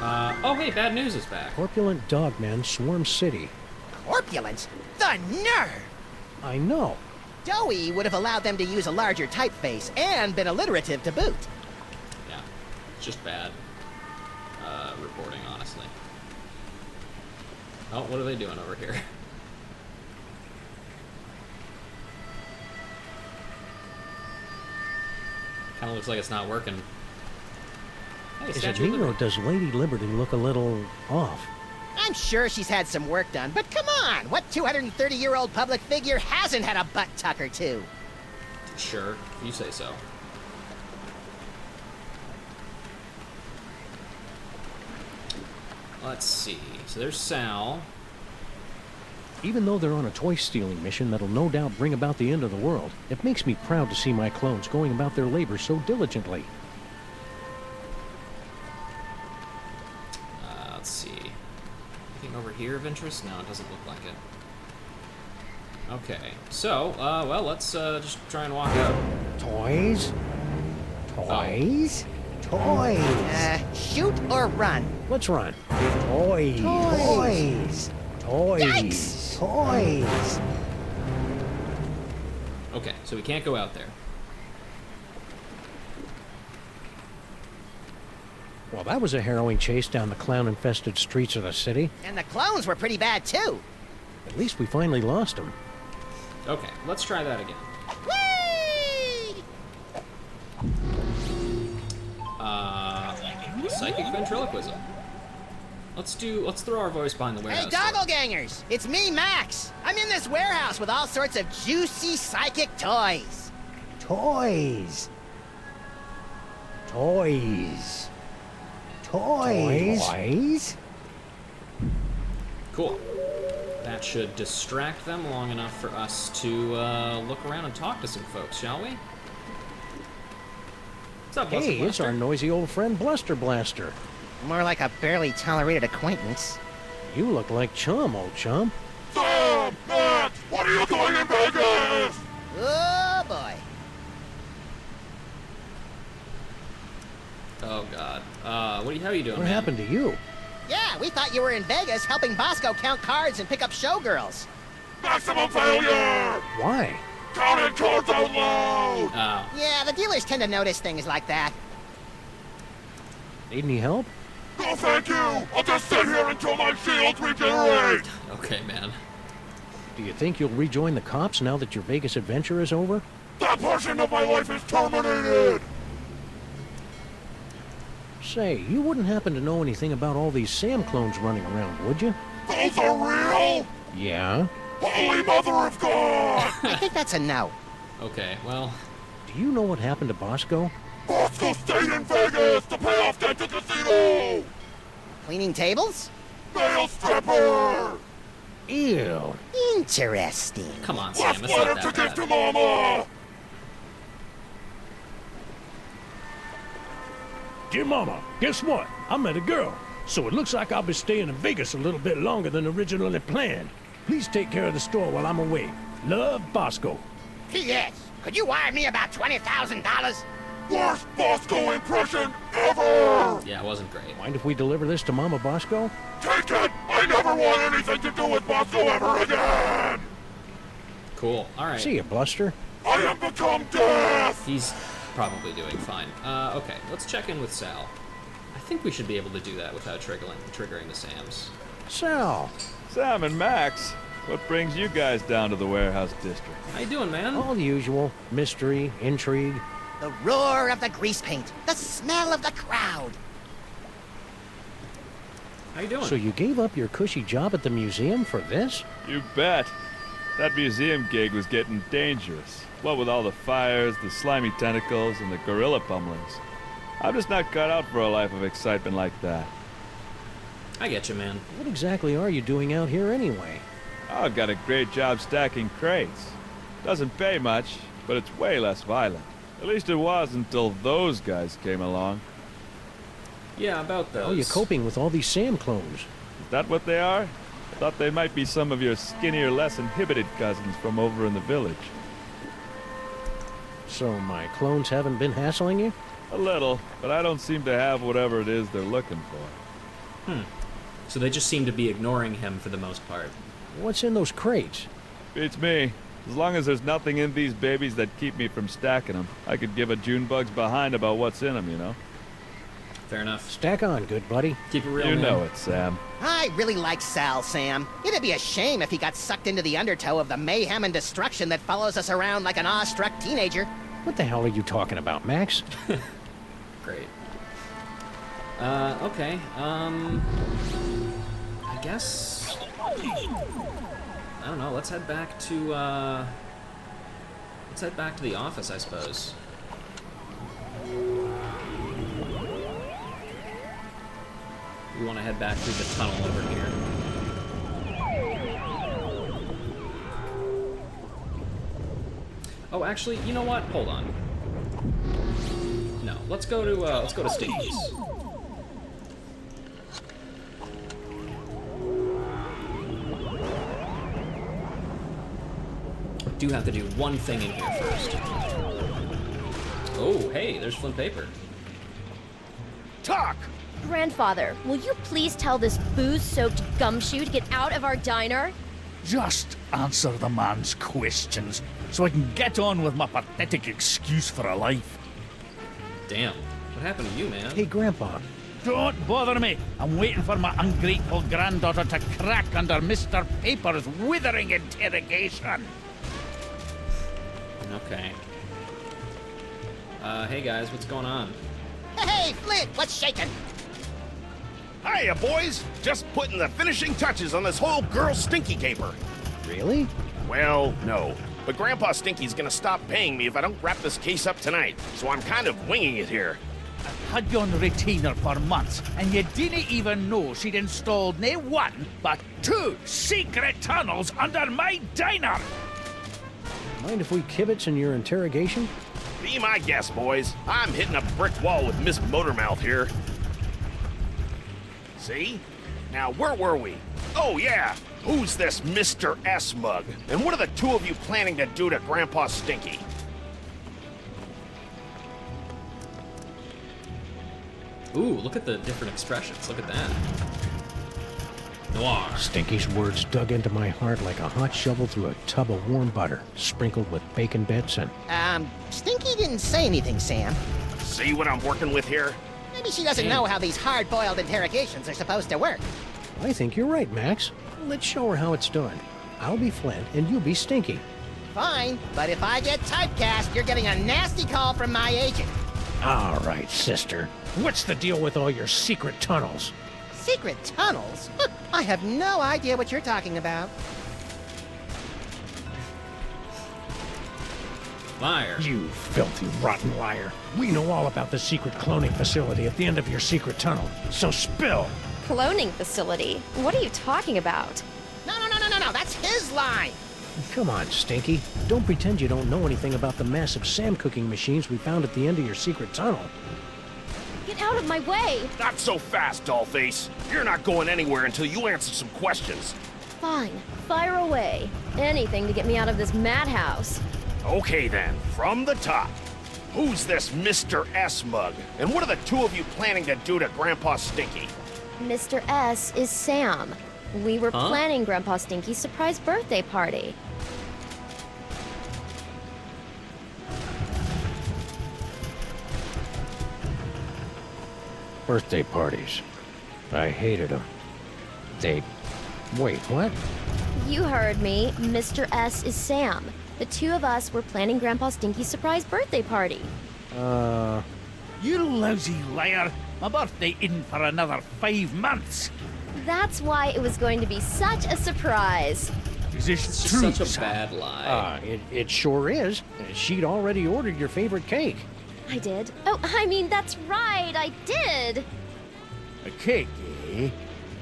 Oh hey, bad news is back. Corpulent dogmen swarm city. Corpulence? The nerve! I know. Doughy would have allowed them to use a larger typeface and been alliterative to boot. Yeah, it's just bad reporting, honestly. Oh, what are they doing over here? Kind of looks like it's not working. Hey, Is it Statue of me or Liberty. does Lady Liberty look a little off? I'm sure she's had some work done, but come on! What 230-year-old public figure hasn't had a butt tuck or two? Sure, if you say so. Let's see. So there's Sal. Even though they're on a toy-stealing mission that'll no doubt bring about the end of the world, it makes me proud to see my clones going about their labor so diligently. Let's see. Anything over here of interest? No, it doesn't look like it. Okay, so, well, let's just try and walk out. Toys? Toys? Toys! Shoot or run? Let's run. Toys. Toys. Toys. Yikes! Toys. Okay, so we can't go out there. Well, that was a harrowing chase down the clown-infested streets of the city. And the clones were pretty bad, too. At least we finally lost them. Okay, let's try that again. Whee! Psychic ventriloquism. Let's throw our voice behind the warehouse. Hey, door. Dogglegangers! It's me, Max! I'm in this warehouse with all sorts of juicy psychic toys. Toys. Toys. Toys. Toys? Cool. That should distract them long enough for us to look around and talk to some folks, shall we? What's up, Bluster Hey, it's Blaster? our noisy old friend Bluster Blaster. More like a barely tolerated acquaintance. You look like Chum, old chum. Sam! Max! What are you doing in Vegas? Oh, boy. Oh God. How are you doing, What man? happened to you? Yeah, we thought you were in Vegas helping Bosco count cards and pick up showgirls. Maximum failure! Why? Counting cards out loud! Oh, Yeah, the dealers tend to notice things like that. Need any help? No thank you! I'll just sit here until my shields regenerate! okay, man. Do you think you'll rejoin the cops now that your Vegas adventure is over? That portion of my life is terminated! Say, you wouldn't happen to know anything about all these Sam clones running around, would you? Those are real? Yeah? Holy Mother of God! I think that's a no. Okay, well, Do you know what happened to Bosco? Bosco stayed in Vegas to pay off debt to casino! Cleaning tables? Male stripper! Ew. Interesting. come on, Sam. Left It's not letter to that give to bad. Mama! Dear Mama, guess what? I met a girl, so it looks like I'll be staying in Vegas a little bit longer than originally planned. Please take care of the store while I'm away. Love, Bosco. P.S. Could you wire me about $20,000? Worst Bosco impression ever! Yeah, it wasn't great. Mind if we deliver this to Mama Bosco? Take it! I never want anything to do with Bosco ever again! Cool. All right. See you, Bluster. I have become death! He's probably doing fine. Okay, let's check in with Sal. I think we should be able to do that without triggering the Sams. Sal. Sam and Max, what brings you guys down to the warehouse district? How you doing, man? All the usual. Mystery, intrigue. The roar of the grease paint. The smell of the crowd. How you doing? So you gave up your cushy job at the museum for this? You bet. That museum gig was getting dangerous. What with all the fires, the slimy tentacles, and the gorilla pummelings. I'm just not cut out for a life of excitement like that. I get you, man. What exactly are you doing out here anyway? I've got a great job stacking crates. Doesn't pay much, but it's way less violent. At least it was until those guys came along. Yeah, about those. How are you coping with all these Sam clones? Is that what they are? I thought they might be some of your skinnier, less inhibited cousins from over in the village. So my clones haven't been hassling you? A little, but I don't seem to have whatever it is they're looking for. So they just seem to be ignoring him for the most part. What's in those crates? Beats me. As long as there's nothing in these babies that keep me from stacking them, I could give a Junebug's behind about what's in them, you know? Fair enough. Stack on, good buddy. Keep it real, You man. know it, Sam. I really like Sal, Sam. It'd be a shame if he got sucked into the undertow of the mayhem and destruction that follows us around like an awestruck teenager. What the hell are you talking about, Max? Great. Okay. I guess... I don't know, let's head back to, let's head back to the office, I suppose. We want to head back through the tunnel over here. Oh, actually, you know what? Hold on. No, let's go to Stinky's. Do have to do one thing in here first. Oh, hey, there's Flint Paper. Talk! Grandfather, will you please tell this booze-soaked gumshoe to get out of our diner? Just answer the man's questions, so I can get on with my pathetic excuse for a life. Damn, what happened to you, man? Hey, Grandpa. Don't bother me. I'm waiting for my ungrateful granddaughter to crack under Mr. Paper's withering interrogation. Okay. Hey guys, what's going on? Hey, Flint, what's shaking? Hiya, boys! Just putting the finishing touches on this whole girl Stinky caper. Really? Well, no. But Grandpa Stinky's gonna stop paying me if I don't wrap this case up tonight, so I'm kind of winging it here. I've had you on retainer for months, and you didn't even know she'd installed nae one, but 2 secret tunnels under my diner! Mind if we kibitz in your interrogation? Be my guest, boys. I'm hitting a brick wall with Miss Motormouth here. See? Now, where were we? Oh, yeah! Who's this Mr. S mug? And what are the two of you planning to do to Grandpa Stinky? Ooh, look at the different expressions. Look at that. Noir. Stinky's words dug into my heart like a hot shovel through a tub of warm butter, sprinkled with bacon bits and... Stinky didn't say anything, Sam. See what I'm working with here? Maybe she doesn't know how these hard-boiled interrogations are supposed to work. I think you're right, Max. Let's show her how it's done. I'll be Flint, and you be Stinky. Fine, but if I get typecast, you're getting a nasty call from my agent. All right, sister. What's the deal with all your secret tunnels? Secret tunnels? I have no idea what you're talking about. Liar. You filthy, rotten liar. We know all about the secret cloning facility at the end of your secret tunnel, so spill! Cloning facility? What are you talking about? No, that's his line! Come on, Stinky. Don't pretend you don't know anything about the massive Sam cooking machines we found at the end of your secret tunnel. Get out of my way! Not so fast, Dollface. You're not going anywhere until you answer some questions. Fine, fire away. Anything to get me out of this madhouse. Okay then, from the top. Who's this Mr. S mug? And what are the two of you planning to do to Grandpa Stinky? Mr. S is Sam. We were planning Grandpa Stinky's surprise birthday party. Birthday parties. I hated them. Wait, what? You heard me. Mr. S is Sam. The two of us were planning Grandpa Stinky's surprise birthday party. You lousy liar! My birthday isn't for another 5 months! That's why it was going to be such a surprise. Is this true, Such a Sam? bad lie. It sure is. She'd already ordered your favorite cake. I did. Oh, I mean, that's right, I did. A cake, eh?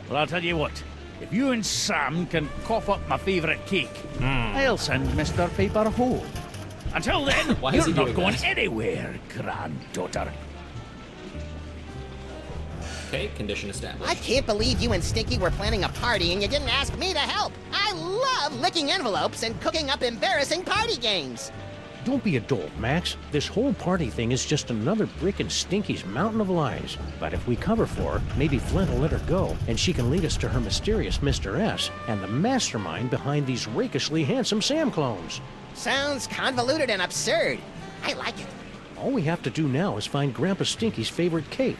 Well, I'll tell you what. If you and Sam can cough up my favourite cake, I'll send Mr. Paper home. Until then, Why is you're he not doing going that? anywhere, granddaughter. Okay, condition established. I can't believe you and Stinky were planning a party and you didn't ask me to help. I love licking envelopes and cooking up embarrassing party games. Don't be a dolt, Max. This whole party thing is just another brick in Stinky's mountain of lies. But if we cover for her, maybe Flint will let her go, and she can lead us to her mysterious Mr. S and the mastermind behind these rakishly handsome Sam clones. Sounds convoluted and absurd. I like it. All we have to do now is find Grandpa Stinky's favorite cake.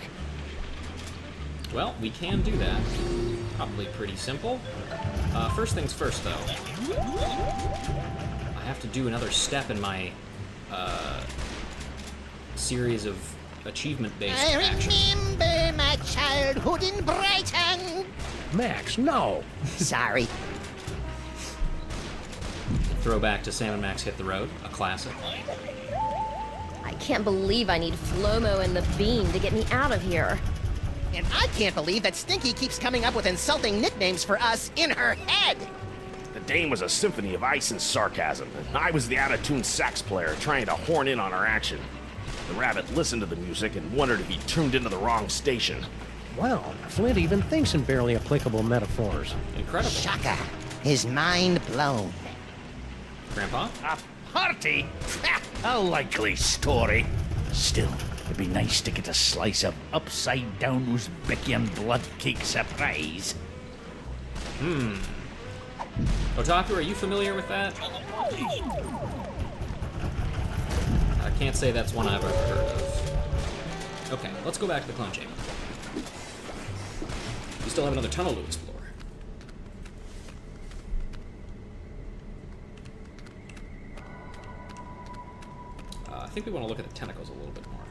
Well, we can do that. Probably pretty simple. First things first, though. I have to do another step in my series of achievement-based actions. Remember my childhood in Brighton. Max, no! Sorry. Throwback to Sam and Max Hit the Road, a classic. I can't believe I need Flomo and the Bean to get me out of here. And I can't believe that Stinky keeps coming up with insulting nicknames for us in her head. The dame was a symphony of ice and sarcasm, and I was the out-of-tune sax player trying to horn in on her action. The rabbit listened to the music and wondered if he tuned into the wrong station. Wow, Flint even thinks in barely applicable metaphors. Incredible. Shaka. His mind blown. Grandpa? A party? A likely story. Still, it'd be nice to get a slice of upside-down Uzbekian blood cake surprise. Otaku, are you familiar with that? I can't say that's one I've ever heard of. Okay, let's go back to the clone chamber. We still have another tunnel to explore. I think we want to look at the tentacles a little bit more.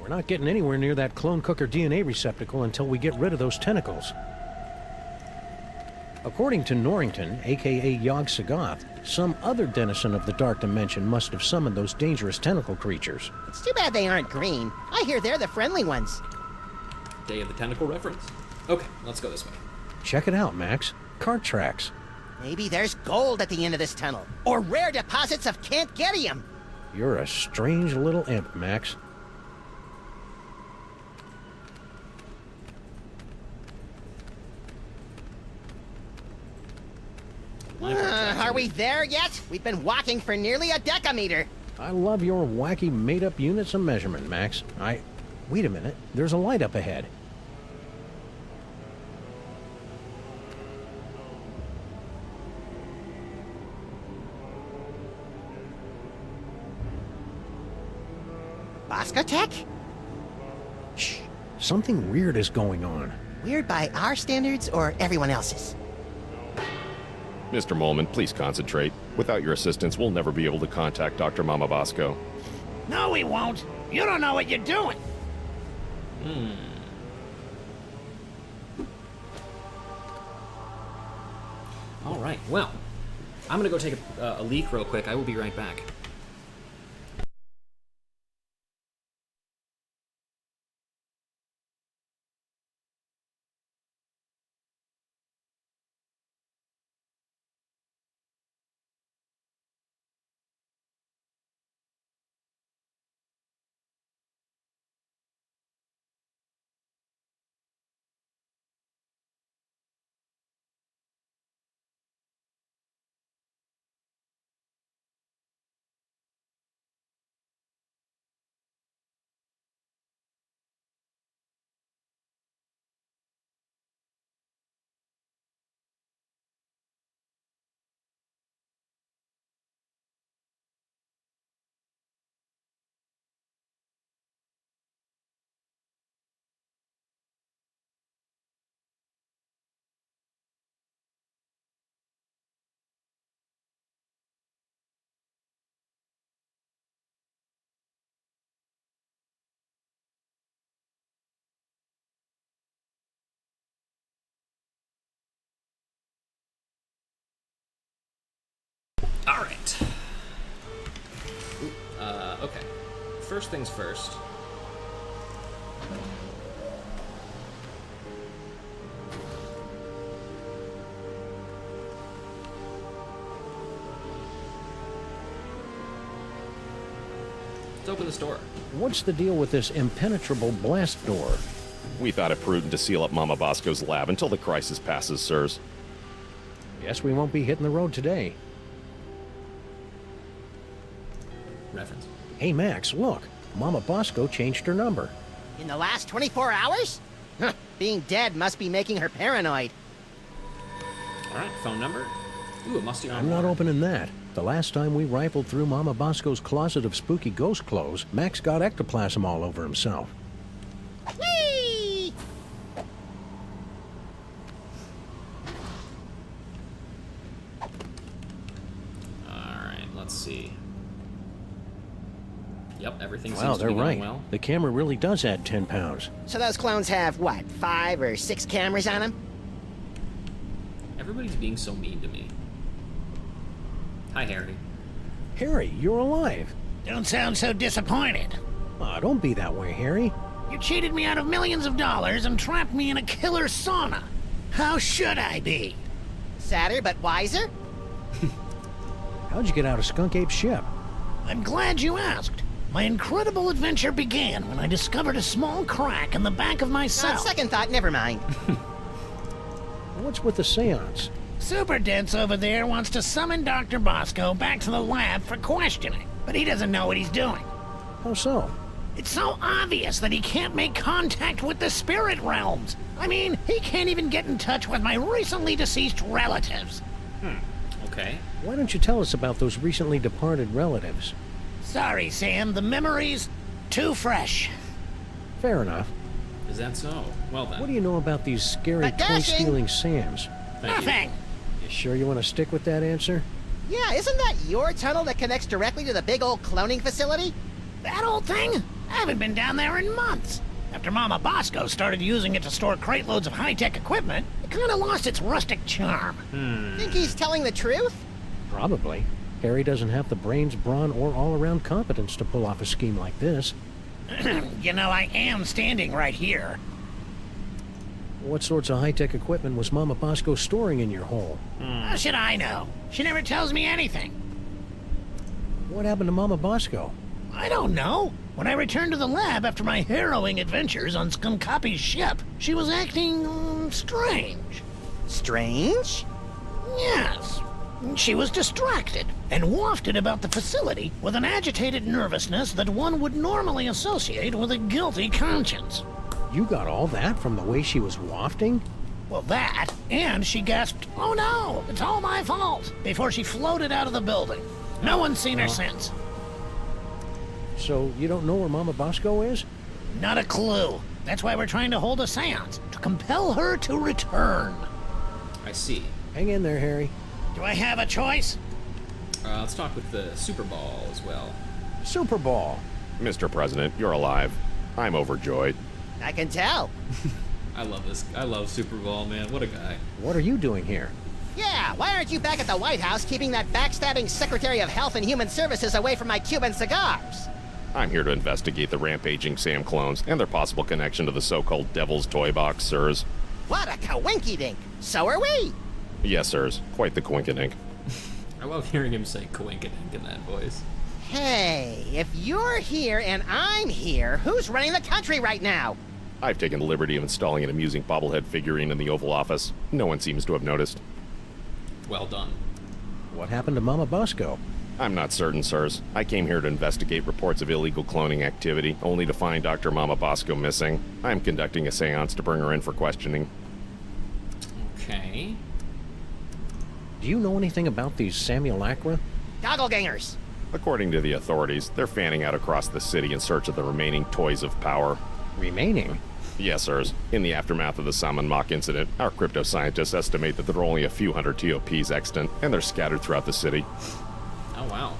We're not getting anywhere near that clone cooker DNA receptacle until we get rid of those tentacles. According to Norrington, aka Yog Sagoth, some other denizen of the Dark Dimension must have summoned those dangerous tentacle creatures. It's too bad they aren't green. I hear they're the friendly ones. Day of the Tentacle reference. Okay, let's go this way. Check it out, Max. Cart tracks. Maybe there's gold at the end of this tunnel, or rare deposits of Cantgetium. You're a strange little imp, Max. Are we there yet? We've been walking for nearly a decameter. I love your wacky made-up units of measurement, Max. Wait a minute. There's a light up ahead. Boscotech? Shh. Something weird is going on. Weird by our standards or everyone else's? Mr. Molman, please concentrate. Without your assistance, we'll never be able to contact Dr. Mama Bosco. No, we won't. You don't know what you're doing. All right, well, I'm gonna go take a leak real quick. I will be right back. All right. Okay. First things first. Let's open this door. What's the deal with this impenetrable blast door? We thought it prudent to seal up Mama Bosco's lab until the crisis passes, sirs. Guess we won't be hitting the road today. reference. Hey, Max, look. Mama Bosco changed her number. In the last 24 hours? Huh, being dead must be making her paranoid. Alright, phone number. Ooh, a musty arm. I'm not opening that. The last time we rifled through Mama Bosco's closet of spooky ghost clothes, Max got ectoplasm all over himself. Whee! Alright, let's see. Yep, everything Wow, seems to they're be going right. well. The camera really does add 10 pounds. So those clones have, what, 5 or 6 cameras on them? Everybody's being so mean to me. Hi, Harry. Harry, you're alive. Don't sound so disappointed. Aw, don't be that way, Harry. You cheated me out of millions of dollars and trapped me in a killer sauna. How should I be? Sadder but wiser? How'd you get out of Skunk Ape's ship? I'm glad you asked. My incredible adventure began when I discovered a small crack in the back of my cell. On second thought, never mind. What's with the seance? Super Dense over there wants to summon Dr. Bosco back to the lab for questioning, but he doesn't know what he's doing. How so? It's so obvious that he can't make contact with the spirit realms. I mean, he can't even get in touch with my recently deceased relatives. Okay. Why don't you tell us about those recently departed relatives? Sorry, Sam, the memory's too fresh. Fair enough. Is that so? Well then. What do you know about these scary toy-stealing Sams? Nothing. You sure you want to stick with that answer? Yeah, isn't that your tunnel that connects directly to the big old cloning facility? That old thing? I haven't been down there in months. After Mama Bosco started using it to store crate loads of high-tech equipment, it kind of lost its rustic charm. Think he's telling the truth? Probably. Harry doesn't have the brains, brawn, or all-around competence to pull off a scheme like this. You know, I am standing right here. What sorts of high-tech equipment was Mama Bosco storing in your hole? How should I know? She never tells me anything. What happened to Mama Bosco? I don't know. When I returned to the lab after my harrowing adventures on Skunkapi's ship, she was acting strange. Strange? Yes. She was distracted and wafted about the facility with an agitated nervousness that one would normally associate with a guilty conscience. You got all that from the way she was wafting? Well, that, and she gasped, "Oh no, it's all my fault," before she floated out of the building. No one's seen her since. So you don't know where Mama Bosco is? Not a clue. That's why we're trying to hold a seance, to compel her to return. I see. Hang in there, Harry. Do I have a choice? Let's talk with the Super Ball as well. Super Ball. Mr. President, you're alive. I'm overjoyed. I can tell. I love this. I love Super Ball, man. What a guy. What are you doing here? Yeah, why aren't you back at the White House keeping that backstabbing Secretary of Health and Human Services away from my Cuban cigars? I'm here to investigate the rampaging Sam clones and their possible connection to the so-called Devil's Toy Box, sirs. What a coinkydink. So are we. Yes, sirs. Quite the coinkydink. I love hearing him say coinkydink in that voice. Hey, if you're here and I'm here, who's running the country right now? I've taken the liberty of installing an amusing bobblehead figurine in the Oval Office. No one seems to have noticed. Well done. What happened to Mama Bosco? I'm not certain, sirs. I came here to investigate reports of illegal cloning activity, only to find Dr. Mama Bosco missing. I'm conducting a seance to bring her in for questioning. Okay. Do you know anything about these Samulacra? Gogglegangers. According to the authorities, they're fanning out across the city in search of the remaining toys of power. Remaining? Yes, sirs. In the aftermath of the Salmon Mock incident, our crypto scientists estimate that there are only a few hundred TOPs extant, and they're scattered throughout the city. Oh, wow.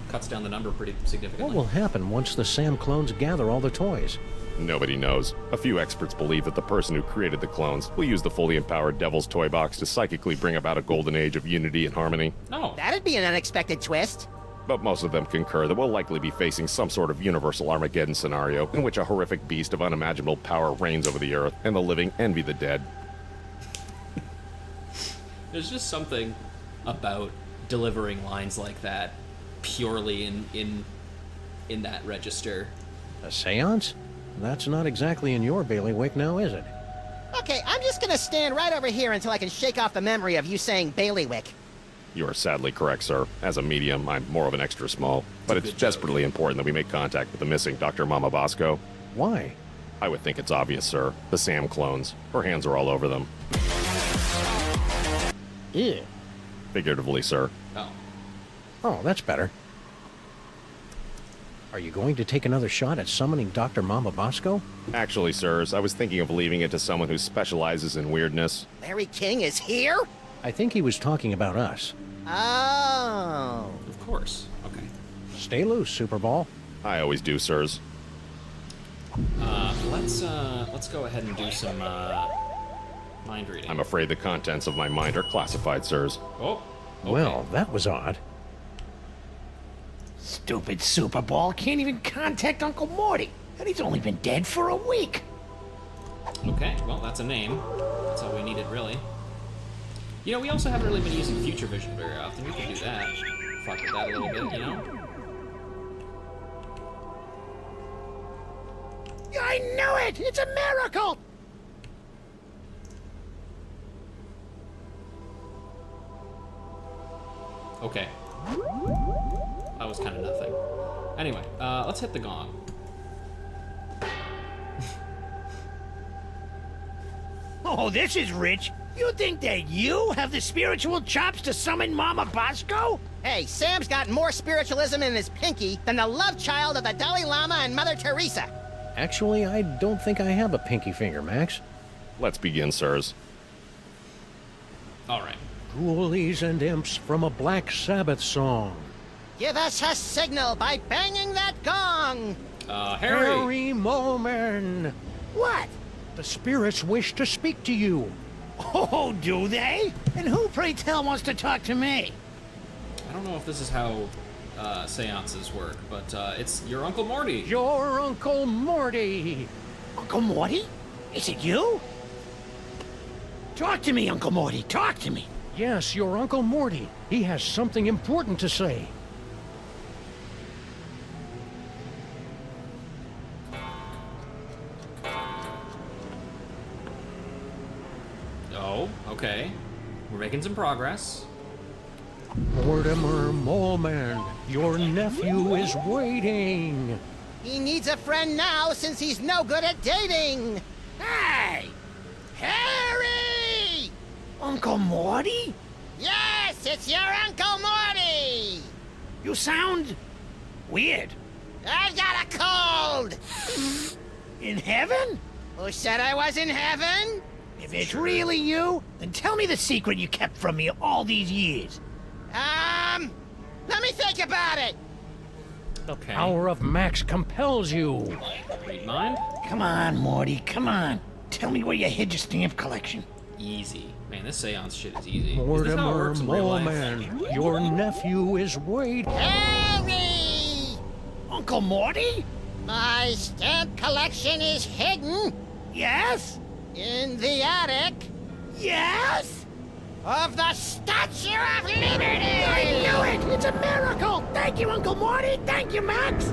Cuts down the number pretty significantly. What will happen once the Sam clones gather all the toys? Nobody knows. A few experts believe that the person who created the clones will use the fully empowered Devil's Toy Box to psychically bring about a golden age of unity and harmony. Oh. That'd be an unexpected twist. But most of them concur that we'll likely be facing some sort of universal Armageddon scenario in which a horrific beast of unimaginable power reigns over the earth, and the living envy the dead. There's just something about delivering lines like that purely in that register. A seance? That's not exactly in your bailiwick now, is it? Okay, I'm just gonna stand right over here until I can shake off the memory of you saying bailiwick. You are sadly correct, sir. As a medium, I'm more of an extra small. But it's desperately important that we make contact with the missing Dr. Mama Bosco. Why? I would think it's obvious, sir. The Sam clones. Her hands are all over them. Ew. Figuratively, sir. Oh. Oh, that's better. Are you going to take another shot at summoning Dr. Mama Bosco? Actually, sirs, I was thinking of leaving it to someone who specializes in weirdness. Larry King is here? I think he was talking about us. Oh. Of course. Okay. Stay loose, Super Ball. I always do, sirs. Let's go ahead and do some mind reading. I'm afraid the contents of my mind are classified, sirs. Oh. Okay. Well, that was odd. Stupid Super Ball can't even contact Uncle Morty, and he's only been dead for a week. Okay, well, that's a name. That's all we needed, really. You know, we also haven't really been using future vision very often. We could do that. Fuck with that a little bit, you know? I knew it! It's a miracle! Okay. That was kind of nothing. Anyway, let's hit the gong. Oh, this is rich. You think that you have the spiritual chops to summon Mama Bosco? Hey, Sam's got more spiritualism in his pinky than the love child of the Dalai Lama and Mother Teresa. Actually, I don't think I have a pinky finger, Max. Let's begin, sirs. All right. Ghoulies and imps from a Black Sabbath song. Give us a signal by banging that gong. Harry Moman. What? The spirits wish to speak to you. Oh, do they? And who, pray tell, wants to talk to me? I don't know if this is how seances work, but it's your Uncle Morty. Your Uncle Morty. Uncle Morty? Is it you? Talk to me, Uncle Morty. Talk to me. Yes, your Uncle Morty. He has something important to say. Oh, okay. We're making some progress. Mortimer Moleman, your nephew is waiting. He needs a friend now since he's no good at dating. Hey! Harry! Uncle Morty? Yes, it's your Uncle Morty! You sound weird. I got a cold! In heaven? Who said I was in heaven? If it's really you, then tell me the secret you kept from me all these years. Let me think about it. Okay. Power of Max compels you. Read mind? Come on, Morty, come on. Tell me where you hid your stamp collection. Easy. Man, this seance shit is easy. Is this how it Mortimer works in real life? Moleman, your nephew is waiting. Harry! Uncle Morty? My stamp collection is hidden Yes? in the attic Yes? of the Statue of Liberty! I knew it! It's a miracle! Thank you, Uncle Morty! Thank you, Max!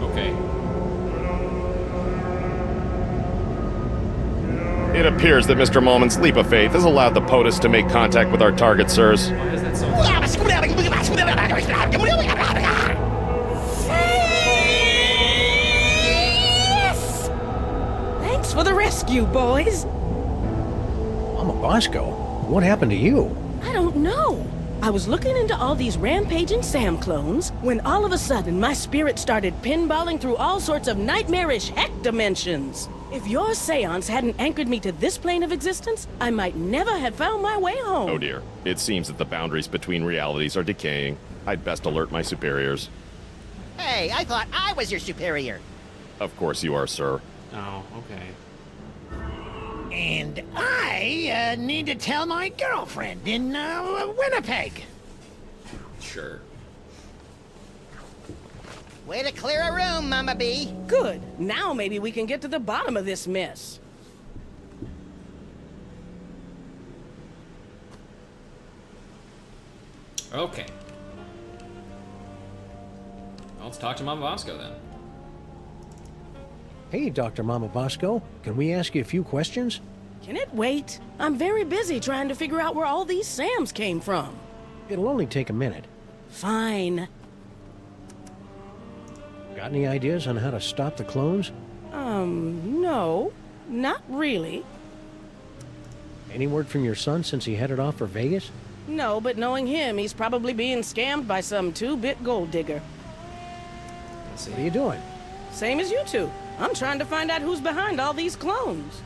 Okay. It appears that Mr. Molman's leap of faith has allowed the POTUS to make contact with our target, sirs. Why is that so Thanks for the rescue, boys. Mama Bosco, what happened to you? I don't know. I was looking into all these rampaging Sam clones when all of a sudden my spirit started pinballing through all sorts of nightmarish heck dimensions. If your seance hadn't anchored me to this plane of existence, I might never have found my way home. Oh dear. It seems that the boundaries between realities are decaying. I'd best alert my superiors. Hey, I thought I was your superior. Of course you are, sir. Oh, okay. And I need to tell my girlfriend in Winnipeg. Sure. Way to clear a room, Mama B. Good. Now maybe we can get to the bottom of this mess. Okay. Well, let's talk to Mama Bosco then. Hey, Dr. Mama Bosco, can we ask you a few questions? Can it wait? I'm very busy trying to figure out where all these Sams came from. It'll only take a minute. Fine. Got any ideas on how to stop the clones? No. Not really. Any word from your son since he headed off for Vegas? No, but knowing him, he's probably being scammed by some two-bit gold digger. What are you doing? Same as you two. I'm trying to find out who's behind all these clones.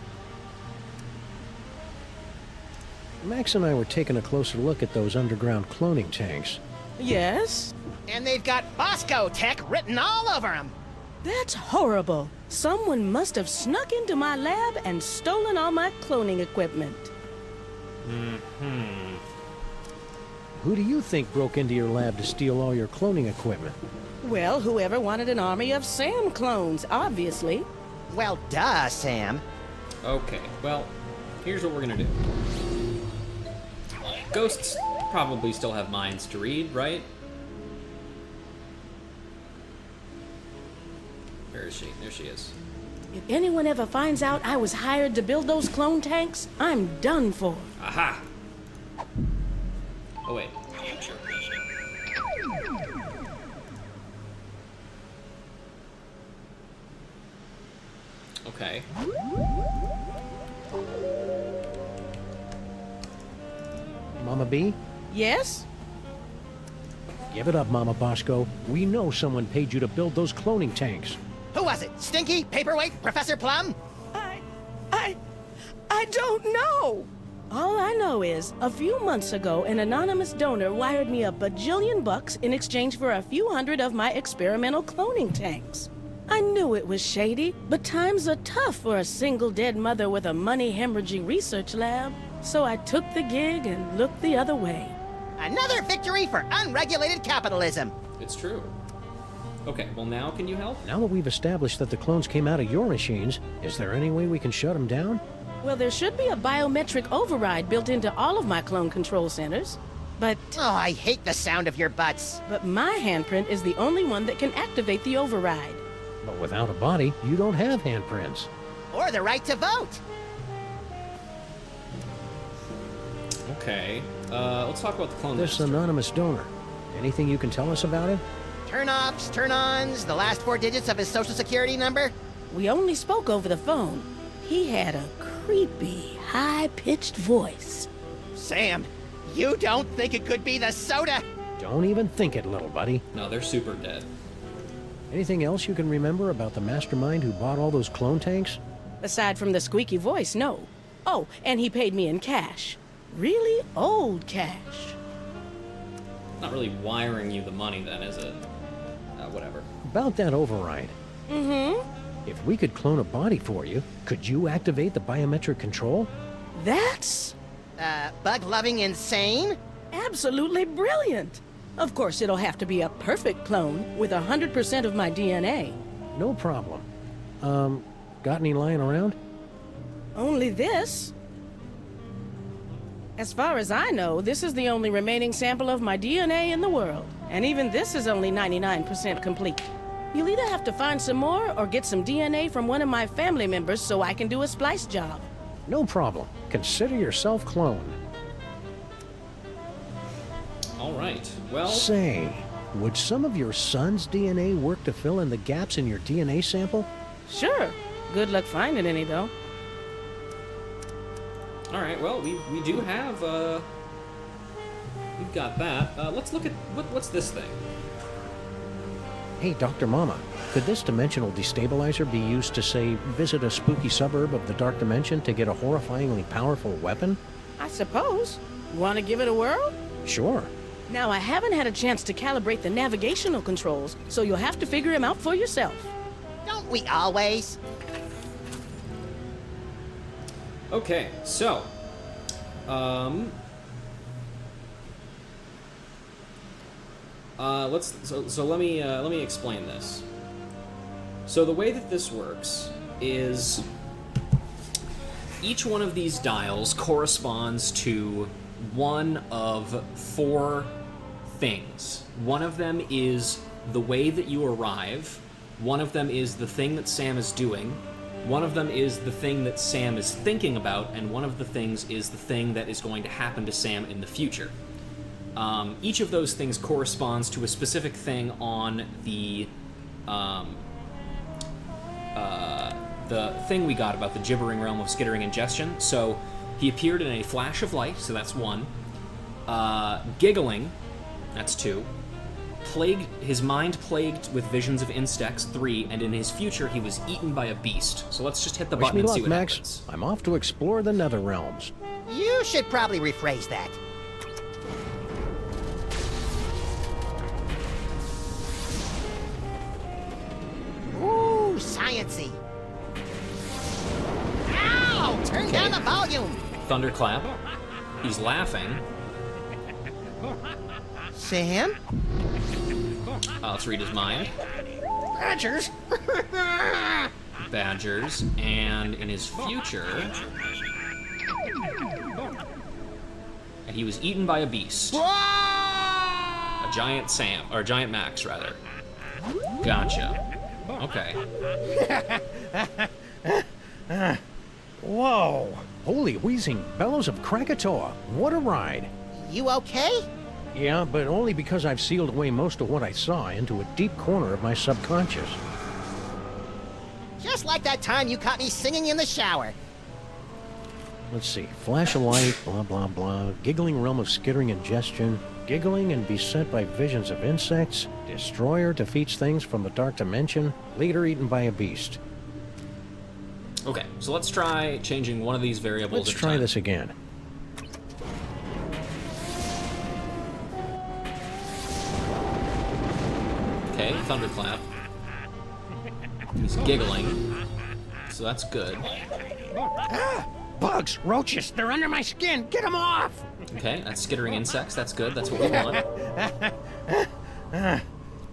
Max and I were taking a closer look at those underground cloning tanks. Yes? And they've got Bosco Tech written all over them. That's horrible. Someone must have snuck into my lab and stolen all my cloning equipment. Who do you think broke into your lab to steal all your cloning equipment? Well, whoever wanted an army of Sam clones, obviously. Well, duh, Sam. Okay, well, here's what we're gonna do. Ghosts probably still have minds to read, right? Where is she? There she is. If anyone ever finds out I was hired to build those clone tanks, I'm done for. Aha! Oh, wait. Okay. Mama B? Yes? Give it up, Mama Bosco. We know someone paid you to build those cloning tanks. Who was it? Stinky? Paperweight? Professor Plum? I don't know. All I know is, a few months ago, an anonymous donor wired me $1 bajillion in exchange for a few hundred of my experimental cloning tanks. I knew it was shady, but times are tough for a single dead mother with a money-hemorrhaging research lab. So I took the gig and looked the other way. Another victory for unregulated capitalism. It's true. Okay, well now can you help? Now that we've established that the clones came out of your machines, is there any way we can shut them down? Well, there should be a biometric override built into all of my clone control centers. But... Oh, I hate the sound of your butts. But my handprint is the only one that can activate the override. But without a body, you don't have handprints. Or the right to vote. Okay, let's talk about the clone This master. anonymous donor. Anything you can tell us about him? Turn-offs, turn-ons, the last 4 digits of his social security number. We only spoke over the phone. He had a creepy, high-pitched voice. Sam, you don't think it could be the soda? Don't even think it, little buddy. No, they're super dead. Anything else you can remember about the mastermind who bought all those clone tanks? Aside from the squeaky voice, no. Oh, and he paid me in cash. Really old cash. Not really wiring you the money then, is it? Whatever. About that override. Mm-hmm. If we could clone a body for you, could you activate the biometric control? That's... bug-loving insane? absolutely brilliant. Of course, it'll have to be a perfect clone with 100% of my DNA. No problem. Got any lying around? Only this. As far as I know, this is the only remaining sample of my DNA in the world. And even this is only 99% complete. You'll either have to find some more or get some DNA from one of my family members so I can do a splice job. No problem. Consider yourself cloned. All right, well... Say, would some of your son's DNA work to fill in the gaps in your DNA sample? Sure. Good luck finding any, though. All right, well, we do have, we've got that. Let's look at, what's this thing? Hey, Dr. Mama, could this dimensional destabilizer be used to, say, visit a spooky suburb of the Dark Dimension to get a horrifyingly powerful weapon? I suppose. Want to give it a whirl? Sure. Now, I haven't had a chance to calibrate the navigational controls, so you'll have to figure him out for yourself. Don't we always? Okay, so, let me explain this. So the way that this works is each one of these dials corresponds to one of 4 things. One of them is the way that you arrive, one of them is the thing that Sam is doing, One of them is the thing that Sam is thinking about, and one of the things is the thing that is going to happen to Sam in the future. Each of those things corresponds to a specific thing on the thing we got about the gibbering realm of skittering ingestion. So he appeared in a flash of light, so that's 1. Giggling, that's 2. His mind plagued with visions of insects, 3, and in his future he was eaten by a beast. So let's just hit the button and see what Max. happens. I'm off to explore the nether realms. You should probably rephrase that. Ooh, science-y. Ow! Turn down the volume! Thunderclap. He's laughing. Sam? Let's read his mind. Badgers? Badgers. And in his future... he was eaten by a beast. A giant Sam. Or a giant Max, rather. Gotcha. Okay. Whoa! Holy wheezing bellows of Krakatoa. What a ride. You okay? Yeah, but only because I've sealed away most of what I saw into a deep corner of my subconscious. Just like that time you caught me singing in the shower. Let's see. Flash of light, blah, blah, blah. Giggling realm of skittering ingestion. Giggling and beset by visions of insects. Destroyer defeats things from the dark dimension. Leader eaten by a beast. Okay, so let's try changing one of these variables. Let's try this again. Okay, thunderclap. He's giggling, so that's good. Bugs, roaches, they're under my skin. Get them off! Okay, that's skittering insects. That's good. That's what we want.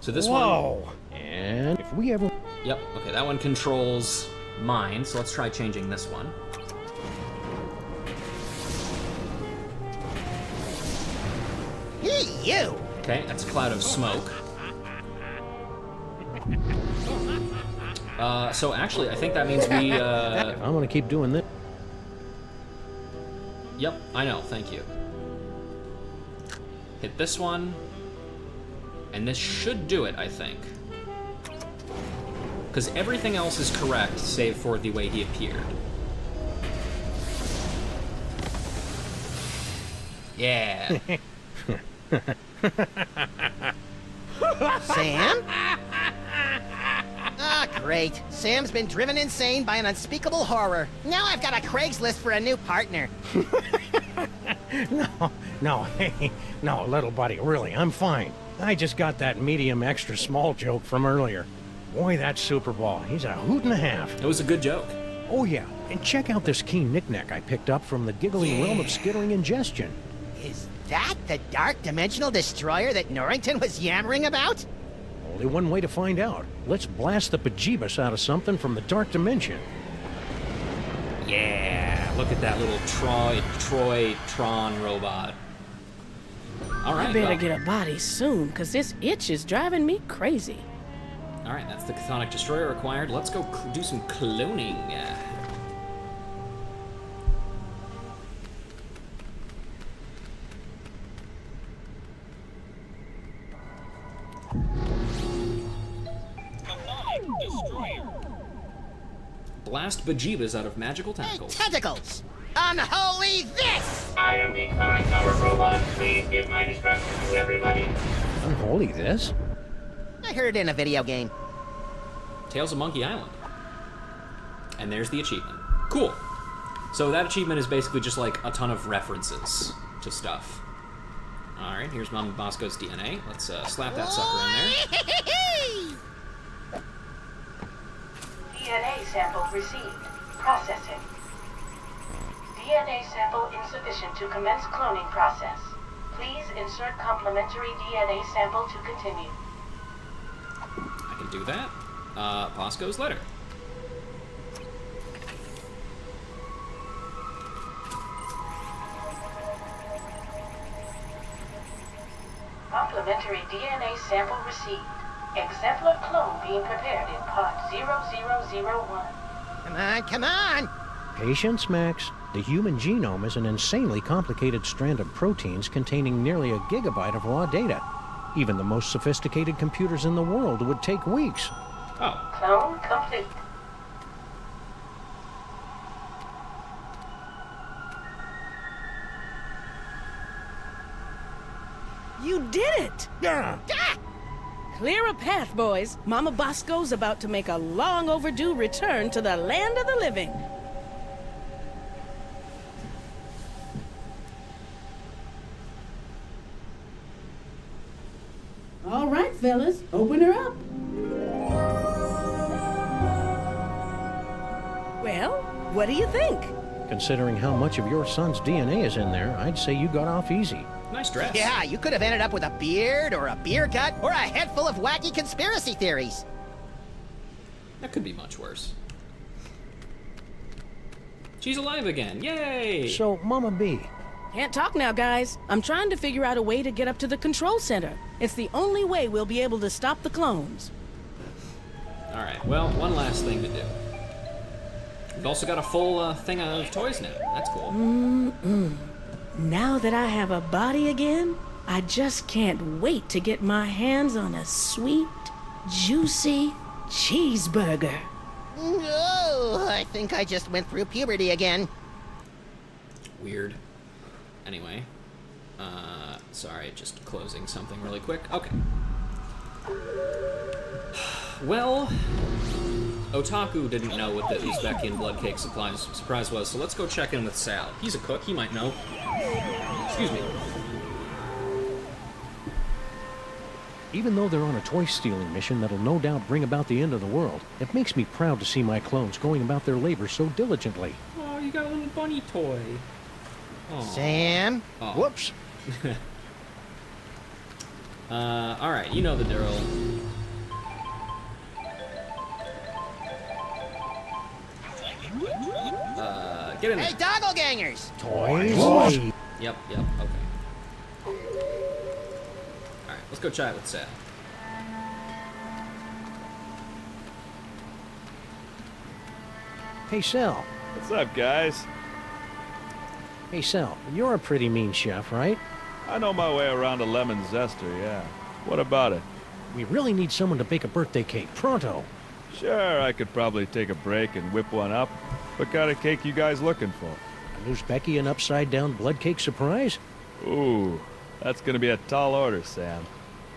So this Whoa. one... And if we ever... Yep, okay, that one controls mind, so let's try changing this one. Hey, you! Okay, that's a cloud of smoke. So actually, I think that means we, I'm gonna keep doing this. Yep, I know, thank you. Hit this one. And this should do it, I think. Because everything else is correct, save for the way he appeared. Yeah. Sam? Ah, great. Sam's been driven insane by an unspeakable horror. Now I've got a Craigslist for a new partner. No, hey, no, little buddy, really, I'm fine. I just got that medium extra small joke from earlier. Boy, that Super Ball, he's a hoot and a half. It was a good joke. Oh yeah, and check out this key knick-knack I picked up from the giggling realm of skittering ingestion. Is that the dark dimensional destroyer that Norrington was yammering about? Only one way to find out. Let's blast the bejeebus out of something from the dark dimension. Yeah, look at that little Tron robot. All right, I better well. get a body soon, because this itch is driving me crazy. All right, that's the Chthonic Destroyer acquired. Let's go do some cloning. Blast bejeebas out of magical tentacles. Tentacles! Unholy this! I am the Chthonic Power Robot. Please give my instructions to everybody. Unholy this? I heard it in a video game. Tales of Monkey Island. And there's the achievement. Cool. So that achievement is basically just like a ton of references to stuff. All right, here's Mama Bosco's DNA. Let's slap that sucker in there. DNA sample received. Processing. DNA sample insufficient to commence cloning process. Please insert complementary DNA sample to continue. I can do that. Bosco's letter. Complementary DNA sample received. Exemplar clone being prepared in part 0001. Come on, come on! Patience, Max. The human genome is an insanely complicated strand of proteins containing nearly a gigabyte of raw data. Even the most sophisticated computers in the world would take weeks. Oh. Clone complete. You did it! Yeah. Clear a path, boys. Mama Bosco's about to make a long overdue return to the land of the living. All right, fellas, open her up. Well, what do you think? Considering how much of your son's DNA is in there, I'd say you got off easy. Nice dress. Yeah, you could have ended up with a beard, or a beer gut, or a head full of wacky conspiracy theories. That could be much worse. She's alive again. Yay! So, Mama B. Can't talk now, guys. I'm trying to figure out a way to get up to the control center. It's the only way we'll be able to stop the clones. Alright, well, one last thing to do. We've also got a full thing of toys now. That's cool. Now that I have a body again, I just can't wait to get my hands on a sweet, juicy cheeseburger. Oh, I think I just went through puberty again. Weird. Anyway. Sorry, just closing something really quick. Okay. Well, Otaku didn't know what the Uzbekian blood cake surprise was, so let's go check in with Sal. He's a cook, he might know. Excuse me. Even though they're on a toy-stealing mission that'll no doubt bring about the end of the world, it makes me proud to see my clones going about their labor so diligently. Oh, you got a little bunny toy. Aw. Sam? Oh. Whoops. Alright, you know the drill. Get in there. Hey, doppelgangers! Toys? Yep, okay. Alright, let's go chat with Sal. Hey, Sal. What's up, guys? Hey, Sal, you're a pretty mean chef, right? I know my way around a lemon zester, yeah. What about it? We really need someone to bake a birthday cake, pronto. Sure, I could probably take a break and whip one up. What kind of cake you guys looking for? An Uzbekian upside-down blood cake surprise? Ooh, that's gonna be a tall order, Sam.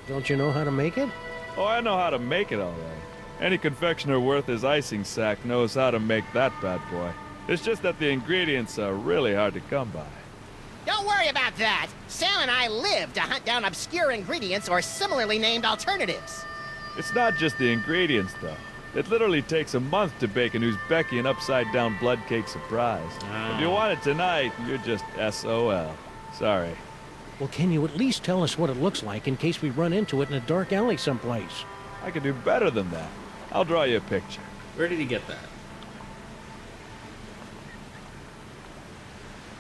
Don't you know how to make it? Oh, I know how to make it all right. Any confectioner worth his icing sack knows how to make that bad boy. It's just that the ingredients are really hard to come by. Don't worry about that. Sam and I live to hunt down obscure ingredients or similarly named alternatives. It's not just the ingredients, though. It literally takes a month to bake an Uzbekian upside-down blood cake surprise. If you want it tonight, you're just SOL. Sorry. Well, can you at least tell us what it looks like in case we run into it in a dark alley someplace? I can do better than that. I'll draw you a picture. Where did he get that?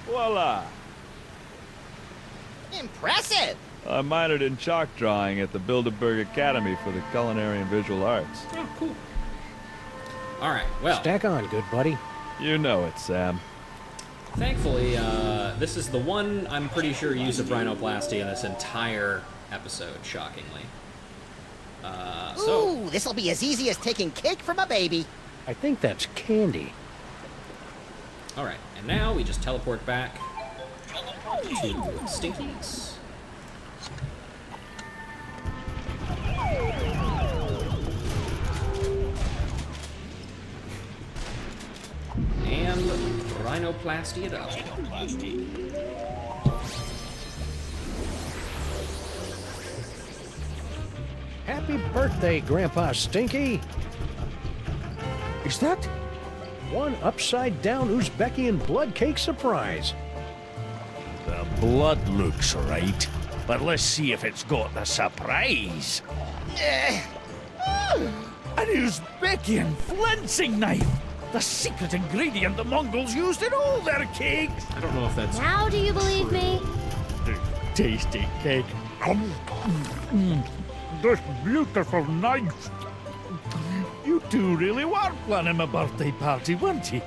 Voila! Impressive! I minored in chalk drawing at the Bilderberg Academy for the Culinary and Visual Arts. Oh, cool. Alright, well. Stack on, good buddy. You know it, Sam. Thankfully, this is the one, I'm pretty sure, use of rhinoplasty in this entire episode, shockingly. Ooh, this'll be as easy as taking cake from a baby. I think that's candy. Alright, and now we just teleport back to Stinky's. And rhinoplasty it up. Happy birthday, Grandpa Stinky! Is that one upside-down Uzbekian blood cake surprise? The blood looks right, but let's see if it's got the surprise. An Uzbekian flensing knife! The secret ingredient the Mongols used in all their cakes! I don't know if that's... Now do you believe me? Tasty cake. This beautiful knife. You two really were planning a birthday party, weren't you?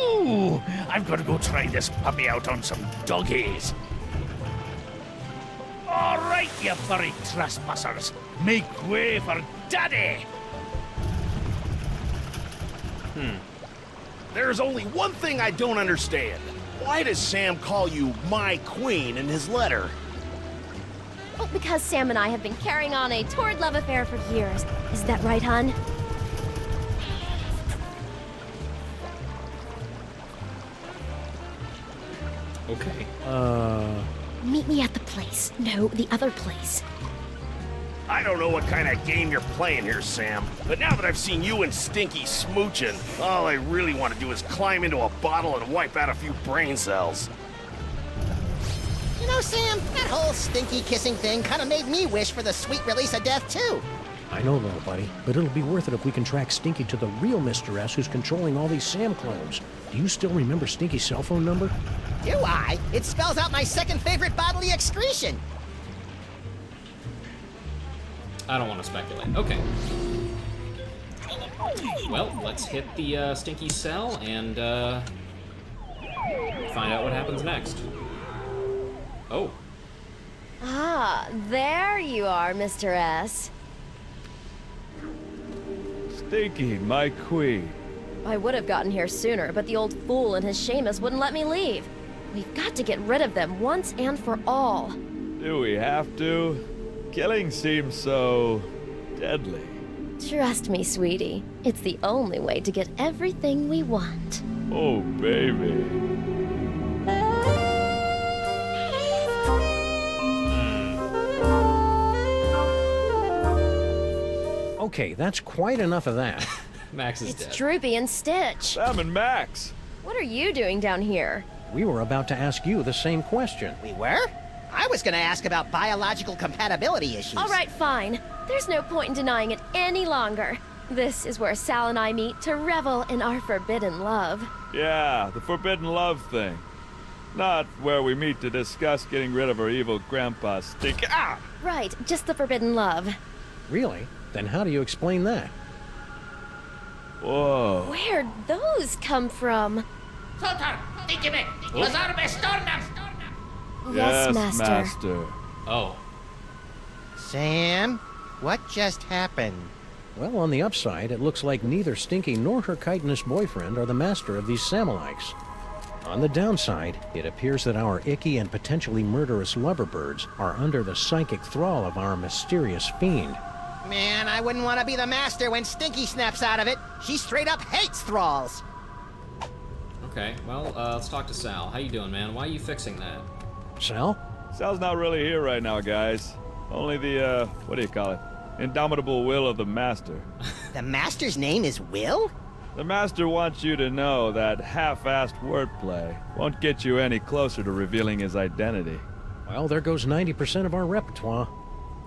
Ooh, I've got to go try this puppy out on some doggies. All right, you furry trespassers. Make way for Daddy! There's only one thing I don't understand. Why does Sam call you my queen in his letter? Well, because Sam and I have been carrying on a torrid love affair for years. Is that right, hon? Okay. Meet me at the place. No, the other place. I don't know what kind of game you're playing here, Sam, but now that I've seen you and Stinky smooching, all I really want to do is climb into a bottle and wipe out a few brain cells. You know, Sam, that whole stinky kissing thing kind of made me wish for the sweet release of death, too. I know, little buddy, but it'll be worth it if we can track Stinky to the real Mr. S who's controlling all these Sam clones. Do you still remember Stinky's cell phone number? Do I? It spells out my second favorite bodily excretion. I don't want to speculate. Okay. Well, let's hit the stinky cell and find out what happens next. Oh. Ah, there you are, Mr. S. Stinky, my queen. I would have gotten here sooner, but the old fool and his Seamus wouldn't let me leave. We've got to get rid of them once and for all. Do we have to? Killing seems so deadly. Trust me, sweetie. It's the only way to get everything we want. Oh, baby. Okay, that's quite enough of that. Max is It's dead. Droopy and Stitch. Sam and Max. What are you doing down here? We were about to ask you the same question. We were? I was going to ask about biological compatibility issues. All right, fine. There's no point in denying it any longer. This is where Sal and I meet to revel in our forbidden love. Yeah, the forbidden love thing. Not where we meet to discuss getting rid of our evil grandpa Stinky. Ah! Right, just the forbidden love. Really? Then how do you explain that? Whoa. Where'd those come from? Yes, Master. Oh. Sam, what just happened? Well, on the upside, it looks like neither Stinky nor her chitinous boyfriend are the master of these Samalites. On the downside, it appears that our icky and potentially murderous loverbirds are under the psychic thrall of our mysterious fiend. Man, I wouldn't want to be the master when Stinky snaps out of it. She straight up hates thralls. Okay, well, let's talk to Sal. How you doing, man? Why are you fixing that? Sal? Sal's not really here right now, guys. Only the, what do you call it? Indomitable will of the Master. The Master's name is Will? The Master wants you to know that half-assed wordplay won't get you any closer to revealing his identity. Well, there goes 90% of our repertoire.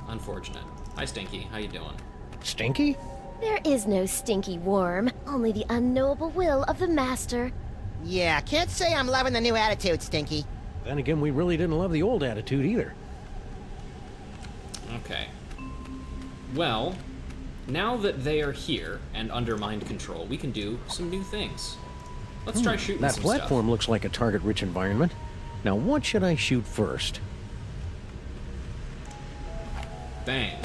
Unfortunate. Hi, Stinky. How you doing? Stinky? There is no stinky worm, only the unknowable will of the Master. Yeah, can't say I'm loving the new attitude, Stinky. Then again, we really didn't love the old attitude either. Okay. Well, now that they are here and under mind control, we can do some new things. Let's try shooting That some platform looks like a target-rich environment. Now, what should I shoot first? stuff. Bang.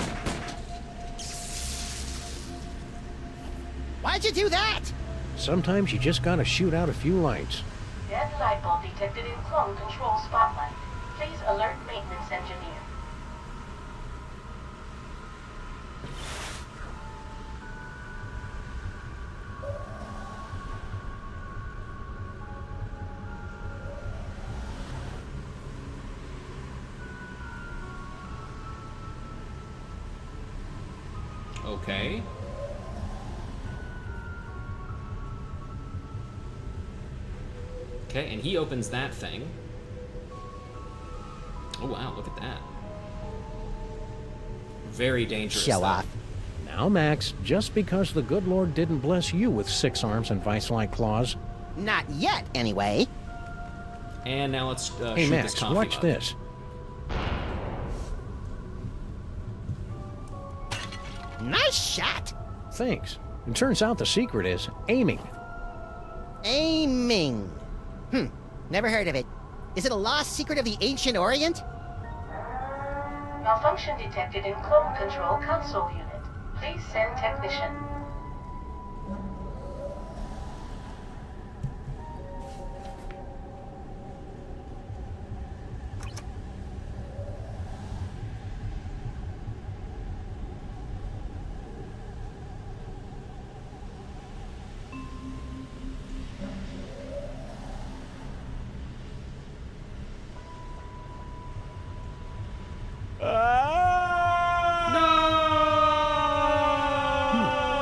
Why'd you do that? Sometimes you just gotta shoot out a few lights. Dead light bulb detected in clone control spotlight. Please alert maintenance engineer. Okay. Okay, and he opens that thing. Oh wow, look at that. Very dangerous. Show stuff. off. Now, Max, just because the good Lord didn't bless you with 6 arms and vice-like claws. Not yet, anyway. And now let's Hey, shoot Max, this coffee watch mug. this. Nice shot. Thanks. It turns out the secret is aiming. Aiming. Never heard of it. Is it a lost secret of the ancient Orient? Malfunction detected in clone control console unit. Please send technician.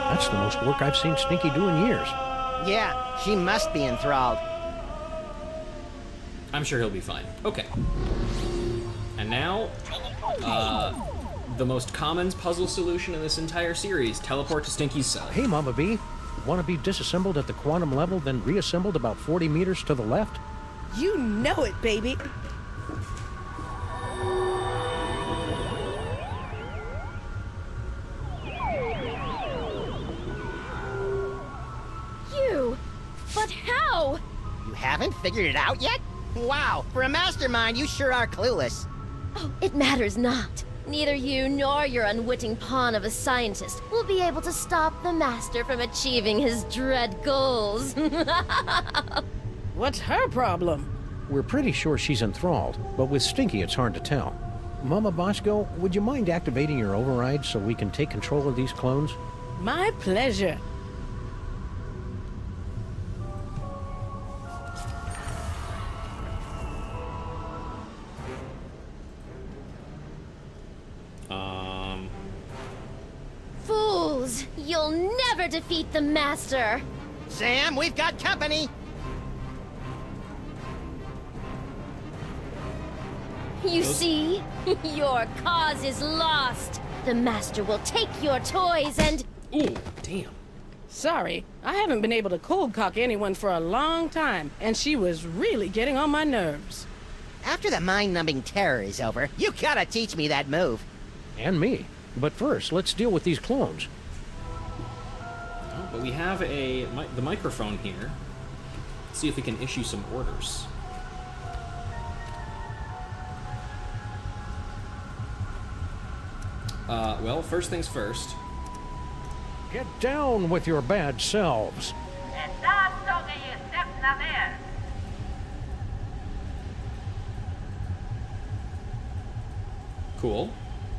That's the most work I've seen Stinky do in years. Yeah, she must be enthralled. I'm sure he'll be fine. Okay. And now, the most common puzzle solution in this entire series, teleport to Stinky's cell. Hey, Mama B. Want to be disassembled at the quantum level, then reassembled about 40 meters to the left? You know it, baby. But how? You haven't figured it out yet? Wow, for a mastermind, you sure are clueless. Oh, it matters not. Neither you nor your unwitting pawn of a scientist will be able to stop the Master from achieving his dread goals. What's her problem? We're pretty sure she's enthralled, but with Stinky it's hard to tell. Mama Bosco, would you mind activating your override so we can take control of these clones? My pleasure. Fools! You'll never defeat the Master! Sam, we've got company! You see? Your cause is lost! The Master will take your toys and... Ooh, damn. Sorry, I haven't been able to cold cock anyone for a long time, and she was really getting on my nerves. After the mind-numbing terror is over, you gotta teach me that move. And me. But first, let's deal with these clones. Oh, but we have the microphone here. Let's see if we can issue some orders. Well, first things first. Get down with your bad selves. Cool.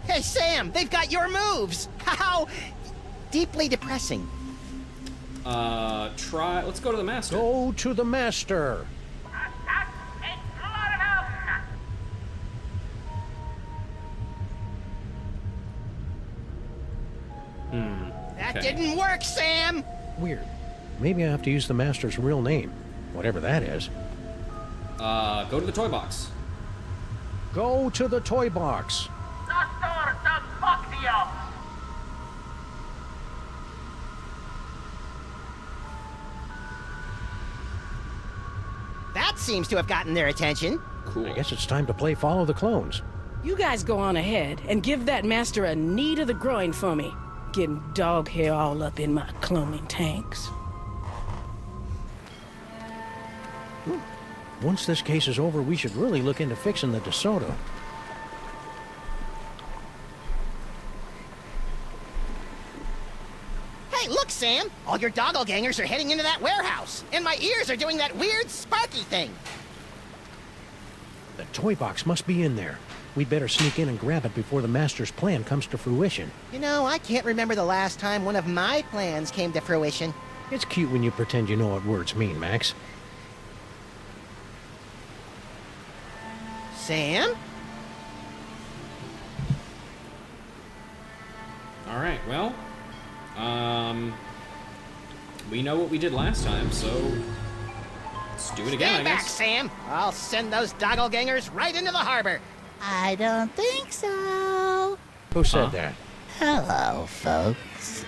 Hey, Sam, they've got your moves! How deeply depressing. Let's go to the Master. Go to the Master. That didn't work, Sam! Weird. Maybe I have to use the Master's real name, whatever that is. Go to the toy box. Go to the toy box. That seems to have gotten their attention. Cool. I guess it's time to play Follow the Clones. You guys go on ahead and give that Master a knee to the groin for me. Getting dog hair all up in my cloning tanks. Once this case is over, we should really look into fixing the DeSoto. Hey, look, Sam! All your doppelgangers are heading into that warehouse, and my ears are doing that weird sparky thing. The toy box must be in there. We'd better sneak in and grab it before the Master's plan comes to fruition. You know, I can't remember the last time one of my plans came to fruition. It's cute when you pretend you know what words mean, Max. Sam? Alright, well, we know what we did last time, so let's do it again, Stand I back, guess. Sam! I'll send those doppelgangers right into the harbor. I don't think so. Who said that? Hello, folks.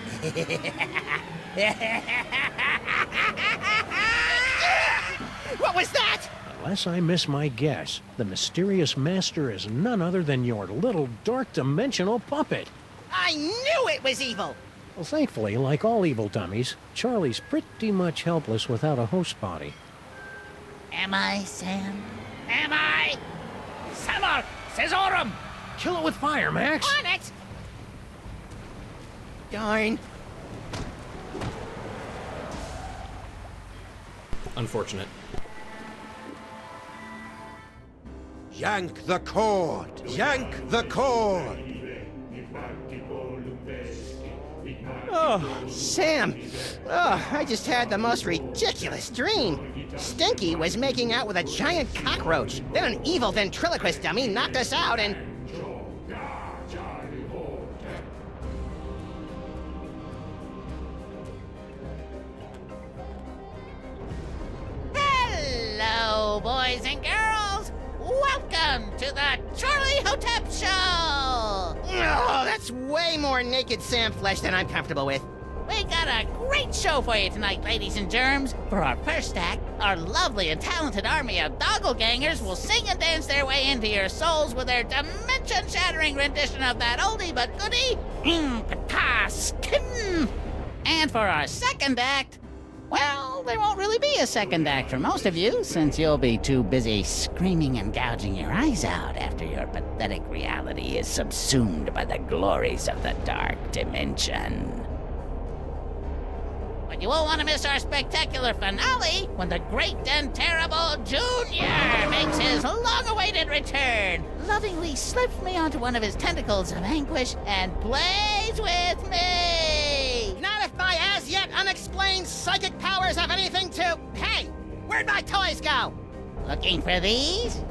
What was that? Unless I miss my guess, the mysterious Master is none other than your little dark dimensional puppet. I knew it was evil! Well, thankfully, like all evil dummies, Charlie's pretty much helpless without a host body. Am I, Sam? Am I? Samar, Caesarum! Kill it with fire, Max! On it! Darn. Unfortunate. Yank the cord! Yank the cord! Oh, Sam. Oh, I just had the most ridiculous dream. Stinky was making out with a giant cockroach. Then an evil ventriloquist dummy knocked us out and... Hello, boys and girls. Welcome to the Charlie Hotep Show. Oh, that's way more naked Sam flesh than I'm comfortable with. We got a great show for you tonight, ladies and germs. For our first act, our lovely and talented army of doppelgangers will sing and dance their way into your souls with their dimension-shattering rendition of that oldie but goodie, Pataskin. And for our second act, well, there won't really be a second act for most of you, since you'll be too busy screaming and gouging your eyes out after your pathetic reality is subsumed by the glories of the dark dimension. But you won't want to miss our spectacular finale when the great and terrible Junior makes his long-awaited return, lovingly slips me onto one of his tentacles of anguish and plays with me! Not if my as-yet unexplained psychic powers have anything to... Hey, where'd my toys go? Looking for these?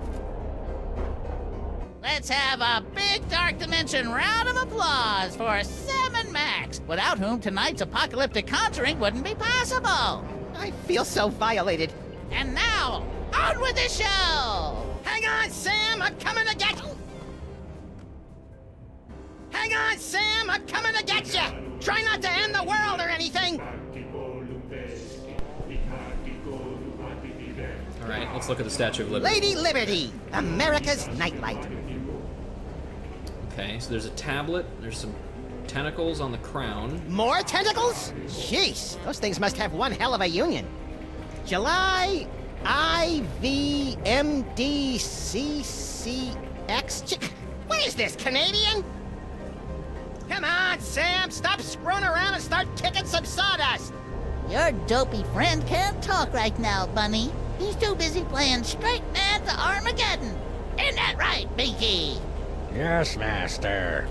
Let's have a big Dark Dimension round of applause for Sam and Max, without whom tonight's apocalyptic conjuring wouldn't be possible. I feel so violated. And now, on with the show! Hang on, Sam, I'm coming to get you! Hang on, Sam, I'm coming to get you! Try not to end the world or anything! Alright, let's look at the Statue of Liberty. Lady Liberty, America's nightlight. Okay, so there's a tablet, there's some tentacles on the crown. More tentacles? Jeez, those things must have one hell of a union. July IVMDCCX. What is this, Canadian? Come on, Sam, stop screwing around and start kicking some sawdust. Your dopey friend can't talk right now, Bunny. He's too busy playing straight man to Armageddon. Isn't that right, Binky? Yes, Master.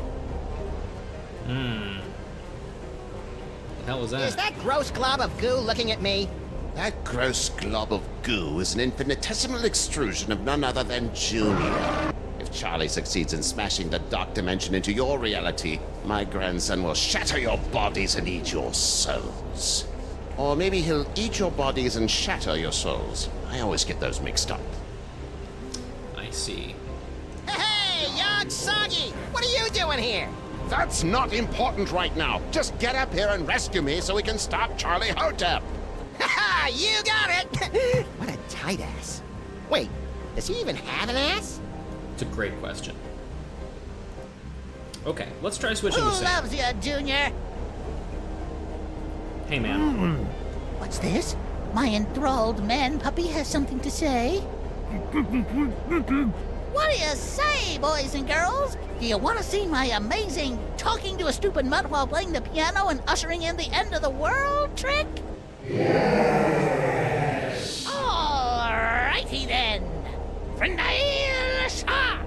The hell was that? Is that gross glob of goo looking at me? That gross glob of goo is an infinitesimal extrusion of none other than Junior. If Charlie succeeds in smashing the dark dimension into your reality, my grandson will shatter your bodies and eat your souls. Or maybe he'll eat your bodies and shatter your souls. I always get those mixed up. I see. Hey, young Soggy! What are you doing here? That's not important right now. Just get up here and rescue me so we can stop Charlie Hotep. Ha! You got it! What a tight ass. Wait, does he even have an ass? It's a great question. Okay, let's try switching to Who Sam. loves you, Junior? Hey, man. What's this? My enthralled man puppy has something to say. What do you say, boys and girls? Do you want to see my amazing talking to a stupid mutt while playing the piano and ushering in the end of the world trick? Yes! Alrighty then. Frendail Shah!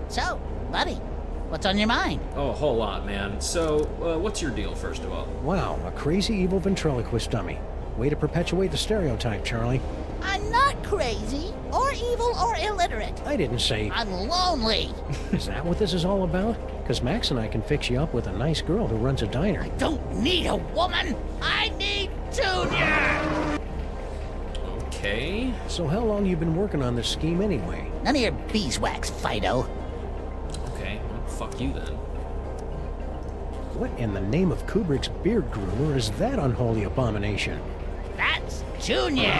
So, buddy, what's on your mind? Oh, a whole lot, man. So, what's your deal, first of all? Wow, a crazy evil ventriloquist dummy. Way to perpetuate the stereotype, Charlie. I'm not crazy, or evil, or illiterate. I didn't say... I'm lonely. Is that what this is all about? Because Max and I can fix you up with a nice girl who runs a diner. I don't need a woman. I need Junior. Okay. So how long you been working on this scheme anyway? None of your beeswax, Fido. Okay, well, fuck you then. What in the name of Kubrick's beard groomer is that unholy abomination? That's Junior,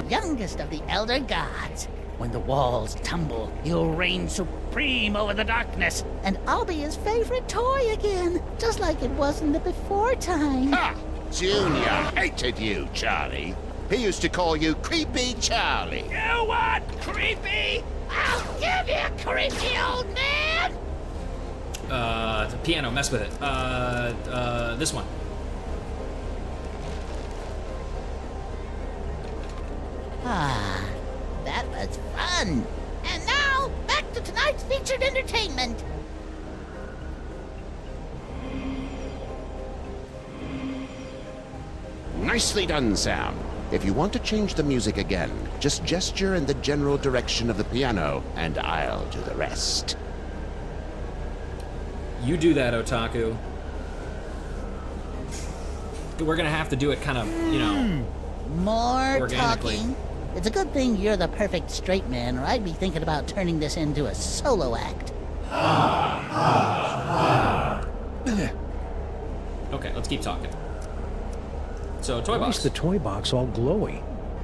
youngest of the Elder Gods. When the walls tumble, you'll reign supreme over the darkness, and I'll be his favorite toy again, just like it was in the before time. Ha! Junior hated you, Charlie. He used to call you Creepy Charlie. You what? Creepy? I'll give you, creepy old man! The piano, mess with it. This one. Ah, that was fun. And now, back to tonight's featured entertainment. Nicely done, Sam. If you want to change the music again, just gesture in the general direction of the piano, and I'll do the rest. You do that, Otaku. We're gonna have to do it kind of, More organically. talking. It's a good thing you're the perfect straight man, or I'd be thinking about turning this into a solo act. Okay, let's keep talking. So, toy Why box. is the toy box all glowy?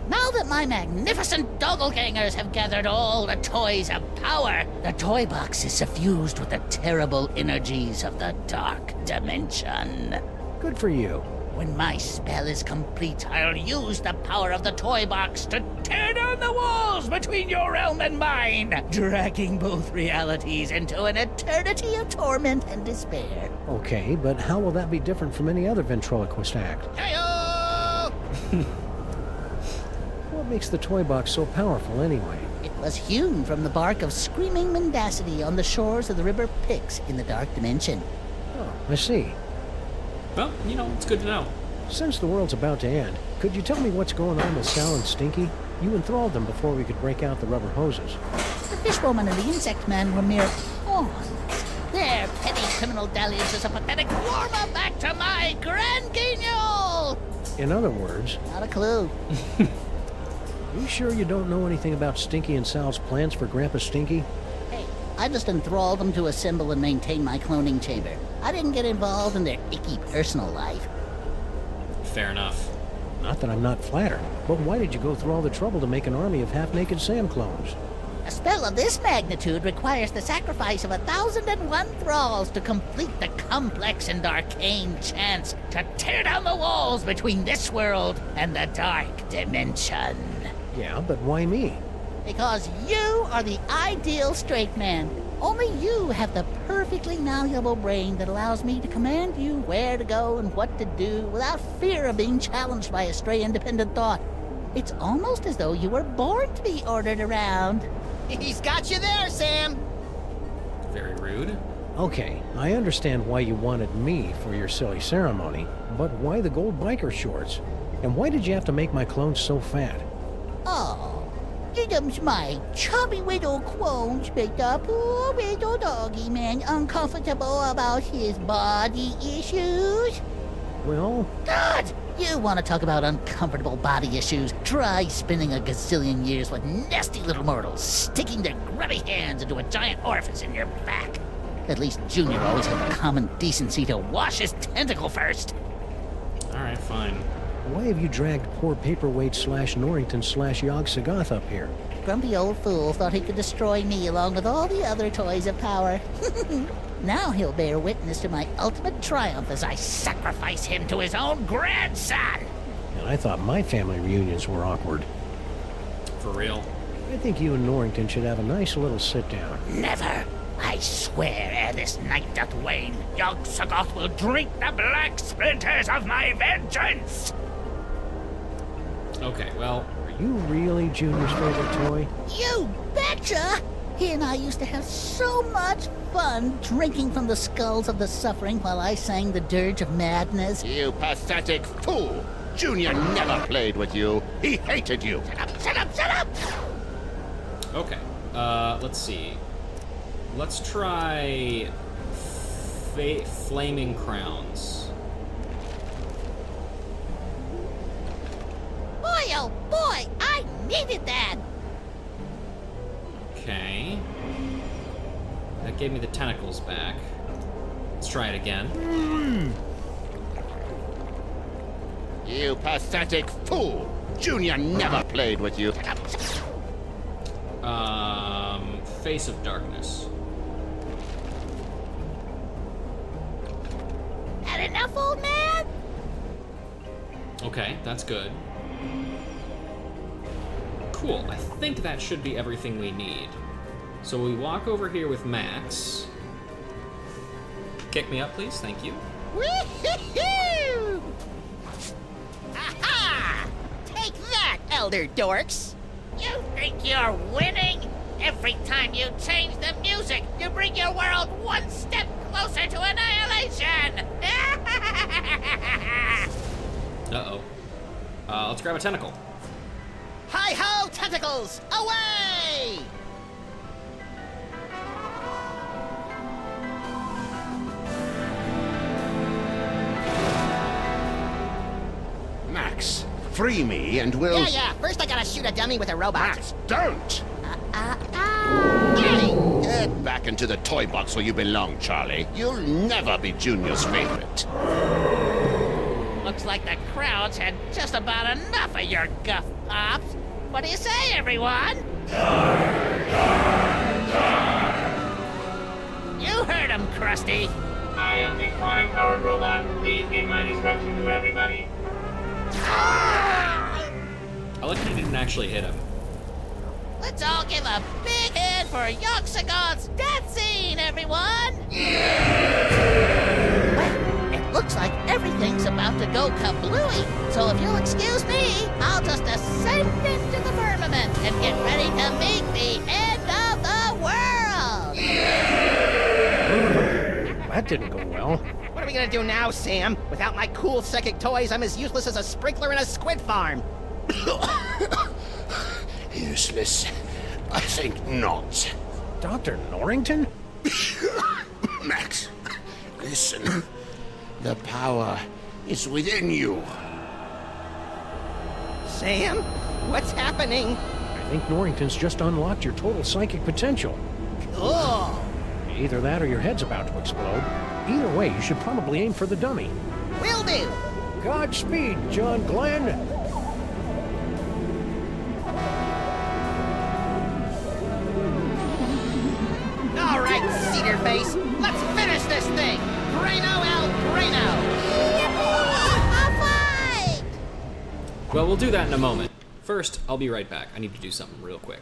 Now that my magnificent doppelgangers have gathered all the toys of power, the toy box is suffused with the terrible energies of the dark dimension. Good for you. When my spell is complete, I'll use the power of the toy box to tear down the walls between your realm and mine, dragging both realities into an eternity of torment and despair. Okay, but how will that be different from any other ventriloquist act? What makes the toy box so powerful anyway? It was hewn from the bark of screaming mendacity on the shores of the river Pyx in the dark dimension. Oh, I see. Well, it's good to know. Since the world's about to end, could you tell me what's going on with Sal and Stinky? You enthralled them before we could break out the rubber hoses. The fishwoman and the insect man were mere pawns. Their petty criminal dalliance is a pathetic warm-up back to my grand guignol! In other words... Not a clue. Are you sure you don't know anything about Stinky and Sal's plans for Grandpa Stinky? Hey, I just enthralled them to assemble and maintain my cloning chamber. I didn't get involved in their icky personal life. Fair enough. Not that I'm not flattered, but why did you go through all the trouble to make an army of half-naked Sam clones? A spell of this magnitude requires the sacrifice of 1,001 thralls to complete the complex and arcane chance to tear down the walls between this world and the dark dimension. Yeah, but why me? Because you are the ideal straight man. Only you have the perfectly malleable brain that allows me to command you where to go and what to do without fear of being challenged by a stray independent thought. It's almost as though you were born to be ordered around. He's got you there, Sam. Very rude. Okay, I understand why you wanted me for your silly ceremony, but why the gold biker shorts? And why did you have to make my clones so fat? Oh, you my chubby little clones make the poor little doggy man uncomfortable about his body issues? Well... God! You want to talk about uncomfortable body issues? Try spending a gazillion years with nasty little mortals sticking their grubby hands into a giant orifice in your back. At least Junior always had the common decency to wash his tentacle first. Alright, fine. Why have you dragged poor Paperweight / Norrington / Yog Sagoth up here? Grumpy old fool thought he could destroy me along with all the other toys of power. Now he'll bear witness to my ultimate triumph as I sacrifice him to his own grandson! And I thought my family reunions were awkward. For real. I think you and Norrington should have a nice little sit-down. Never! I swear, ere this night doth wane, Yog Sagoth will drink the black splinters of my vengeance! Okay, well... Are you really Junior's favorite toy? You betcha! He and I used to have so much fun drinking from the skulls of the suffering while I sang the dirge of madness. You pathetic fool! Junior never played with you. He hated you. Shut up, shut up, shut up! Okay, let's see. Let's try... Flaming Crowns. Boy, oh boy, I needed that! Okay. That gave me the tentacles back. Let's try it again. You pathetic fool! Junior never played with you. Face of Darkness. Had enough, old man? Okay, that's good. Cool, I think that should be everything we need. So we walk over here with Max. Kick me up, please, thank you. Woo-hoo-hoo! Aha! Take that, elder dorks! You think you're winning? Every time you change the music, you bring your world one step closer to annihilation! Uh-oh. Let's grab a tentacle. Hi-ho, tentacles! Away! Max, free me and we'll... Yeah. First I gotta shoot a dummy with a robot. Max, don't! Hey! Get back into the toy box where you belong, Charlie. You'll never be Junior's favorite. Looks like the crowd's had just about enough of your guff pops. What do you say, everyone? You heard him, Krusty. I am the Canine-powered robot. Please give my instructions to everybody. I like that he didn't actually hit him. Let's all give a big hand for Yoxagon's death scene, everyone! Well, it looks like everything's about to go kablooey, so if you'll excuse me, I'll just ascend into the firmament and get ready to meet the end of the world! That didn't go well. What are we gonna do now, Sam? Without my cool psychic toys, I'm as useless as a sprinkler in a squid farm. Useless? I think not. Dr. Norrington? Max, listen. The power is within you. Sam? What's happening? I think Norrington's just unlocked your total psychic potential. Cool. Either that or your head's about to explode. Either way, you should probably aim for the dummy. Will do. Godspeed, John Glenn. All right, Cedar Face, let's finish this thing. Braino El Braino. Well, we'll do that in a moment. First, I'll be right back. I need to do something real quick.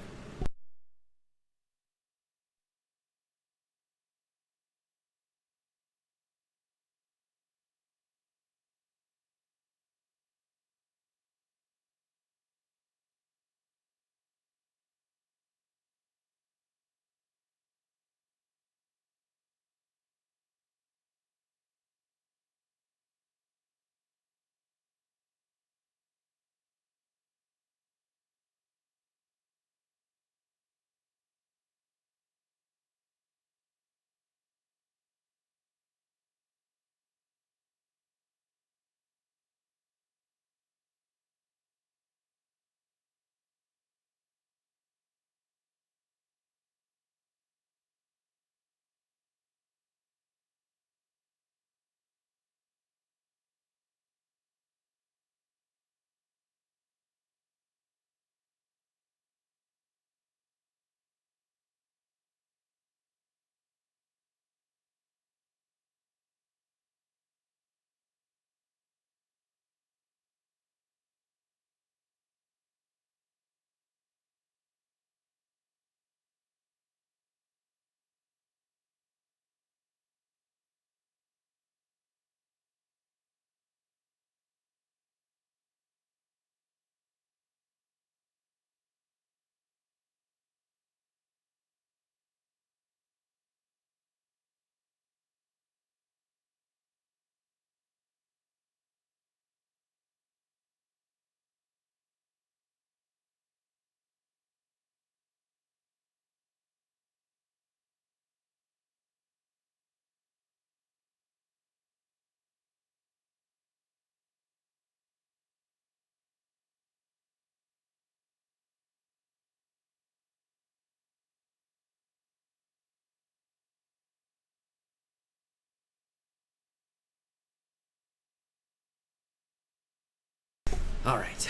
All right,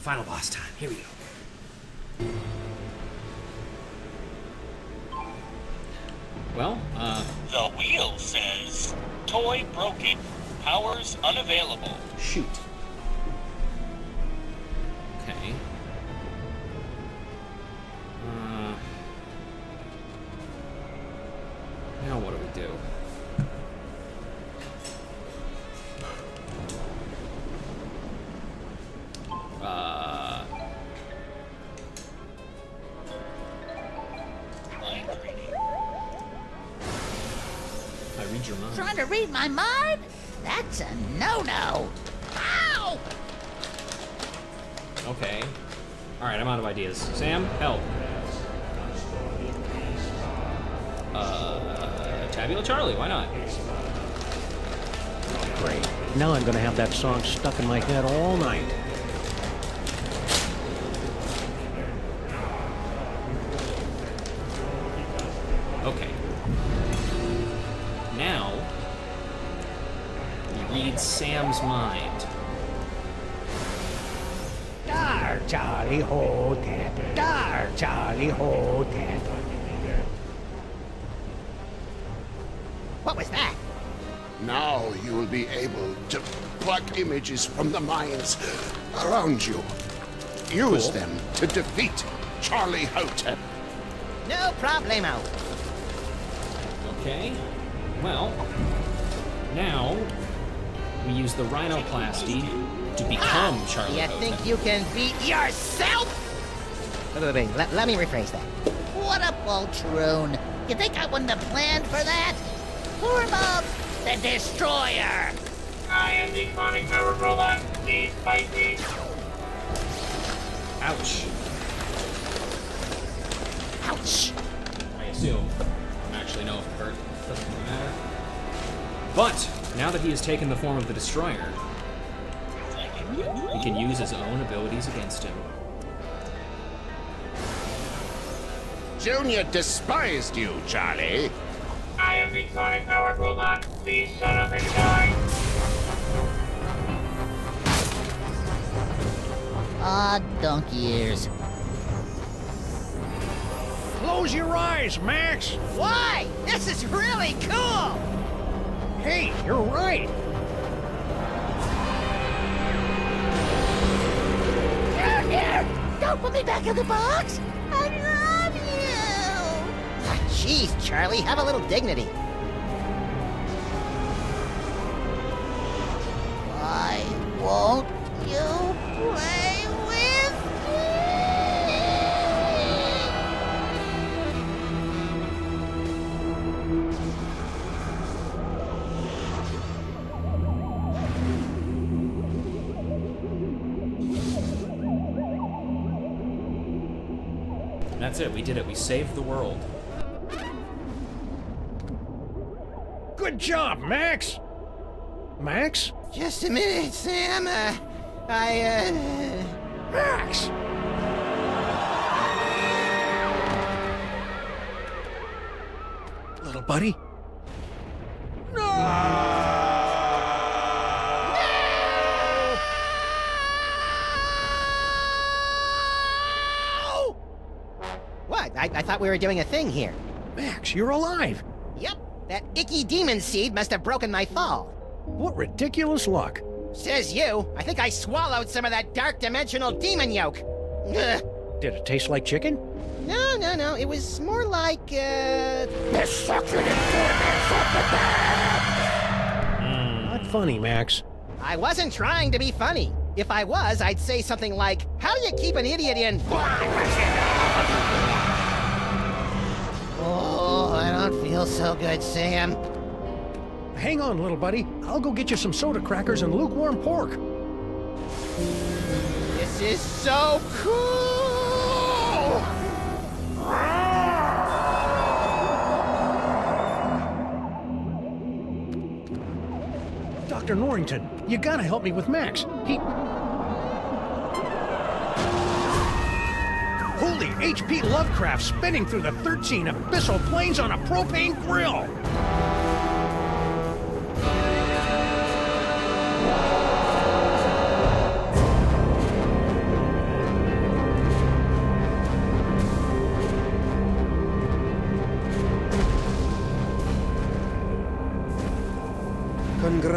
final boss time. Here we go. Well, The wheel says, toy broken, powers unavailable. Shoot. Okay. Now what do we do? I read your mind. Trying to read my mind? That's a no-no. Ow! Okay. Alright, I'm out of ideas. Sam, help. Tabula Charlie, why not? Great. Now I'm gonna have that song stuck in my head all night. Okay. Now, we read Sam's mind. Dar, Charlie, hold that. Dar, Charlie, hold that. What was that? Now you will be able to pluck images from the minds around you. Use them to defeat Charlie Hotep. No problemo. Okay. Well, now we use the rhinoplasty to become Charlie You Hotep. think you can beat yourself? Wait, let me rephrase that. What a poltroon. You think I wouldn't have planned for that? Form up the Destroyer. I am the cloning power robot. Please fight me. Ouch. Ouch. I assume. I don't actually know if it hurt. Doesn't really matter. But, now that he has taken the form of the Destroyer, he can use his own abilities against him. Junior despised you, Charlie. I am the cloning power robot. Please shut up and die. Ah, donkey ears. Close your eyes, Max! Why? This is really cool! Hey, you're right. Don't put me back in the box. I love you. Jeez, Charlie, have a little dignity. Why won't you play with That's it, we did it. We saved the world. Good job, Max! Max? Just a minute, Sam. Max! Little buddy? What? I thought we were doing a thing here. Max, you're alive! Yep, that icky demon seed must have broken my fall. What ridiculous luck. Says you. I think I swallowed some of that dark dimensional demon yolk. Ugh. Did it taste like chicken? No. It was more like, The succulent torments of the dead! Not funny, Max. I wasn't trying to be funny. If I was, I'd say something like, how do you keep an idiot in... Oh, I don't feel so good, Sam. Hang on, little buddy. I'll go get you some soda crackers and lukewarm pork. This is so cool! Dr. Norrington, you gotta help me with Max. Holy H.P. Lovecraft spinning through the 13 abyssal planes on a propane grill!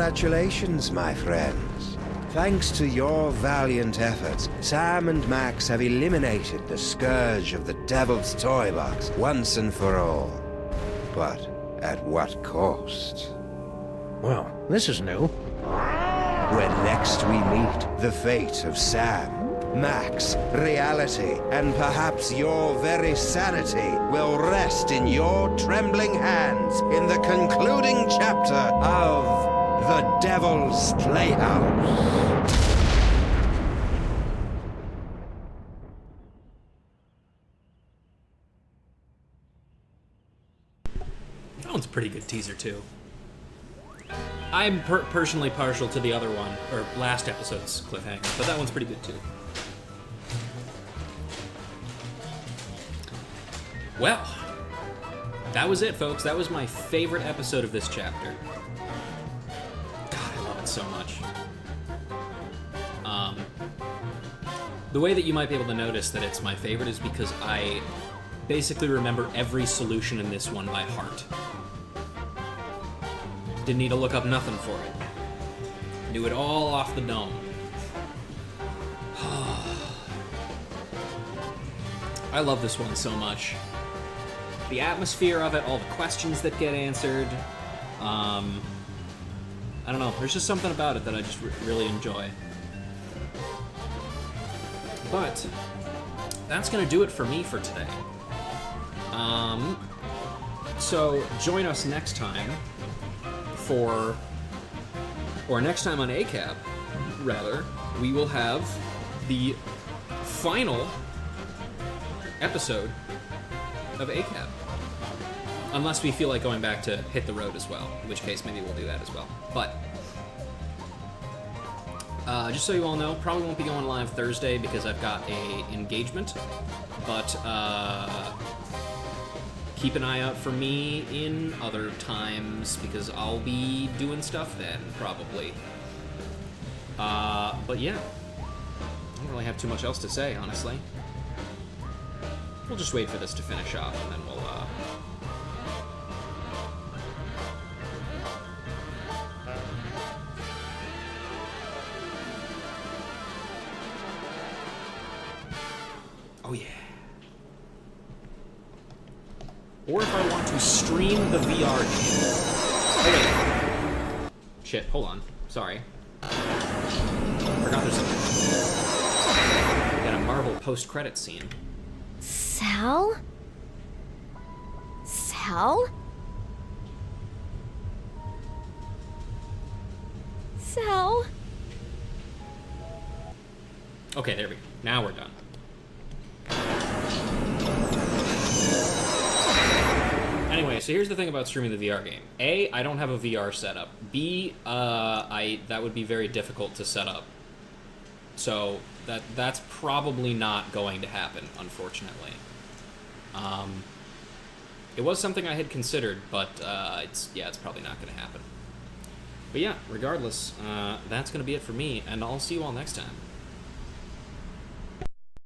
Congratulations, my friends. Thanks to your valiant efforts, Sam and Max have eliminated the scourge of the Devil's Toy Box once and for all. But at what cost? Well, this is new. When next we meet, the fate of Sam, Max, reality, and perhaps your very sanity will rest in your trembling hands in the concluding chapter of The Devil's Playhouse. That one's a pretty good teaser, too. I'm personally partial to the other one, or last episode's cliffhanger, but that one's pretty good, too. Well, that was it, folks. That was my favorite episode of this chapter. God, I love it so much. The way that you might be able to notice that it's my favorite is because I basically remember every solution in this one by heart. Didn't need to look up nothing for it. Knew it all off the dome. I love this one so much. The atmosphere of it, all the questions that get answered. I don't know, there's just something about it that I just really enjoy. But that's gonna do it for me for today. So join us next time next time on ACAB, rather, we will have the final episode of ACAB. Unless we feel like going back to Hit the Road as well, in which case maybe we'll do that as well. But just so you all know, probably won't be going live Thursday because I've got a engagement, but keep an eye out for me in other times because I'll be doing stuff then, probably. But yeah, I don't really have too much else to say, honestly. We'll just wait for this to finish off and then we'll oh yeah. Or if I want to stream the VR game. Oh wait. Shit, hold on. Sorry. Forgot there's something. Got a Marvel post-credit scene. Sal? Sal? Sal? Okay, there we go. Now we're done. Anyway, so here's the thing about streaming the VR game. A, I don't have a VR setup. B, that would be very difficult to set up. So that's probably not going to happen, unfortunately. It was something I had considered, but it's probably not going to happen. But yeah, regardless, that's going to be it for me, and I'll see you all next time.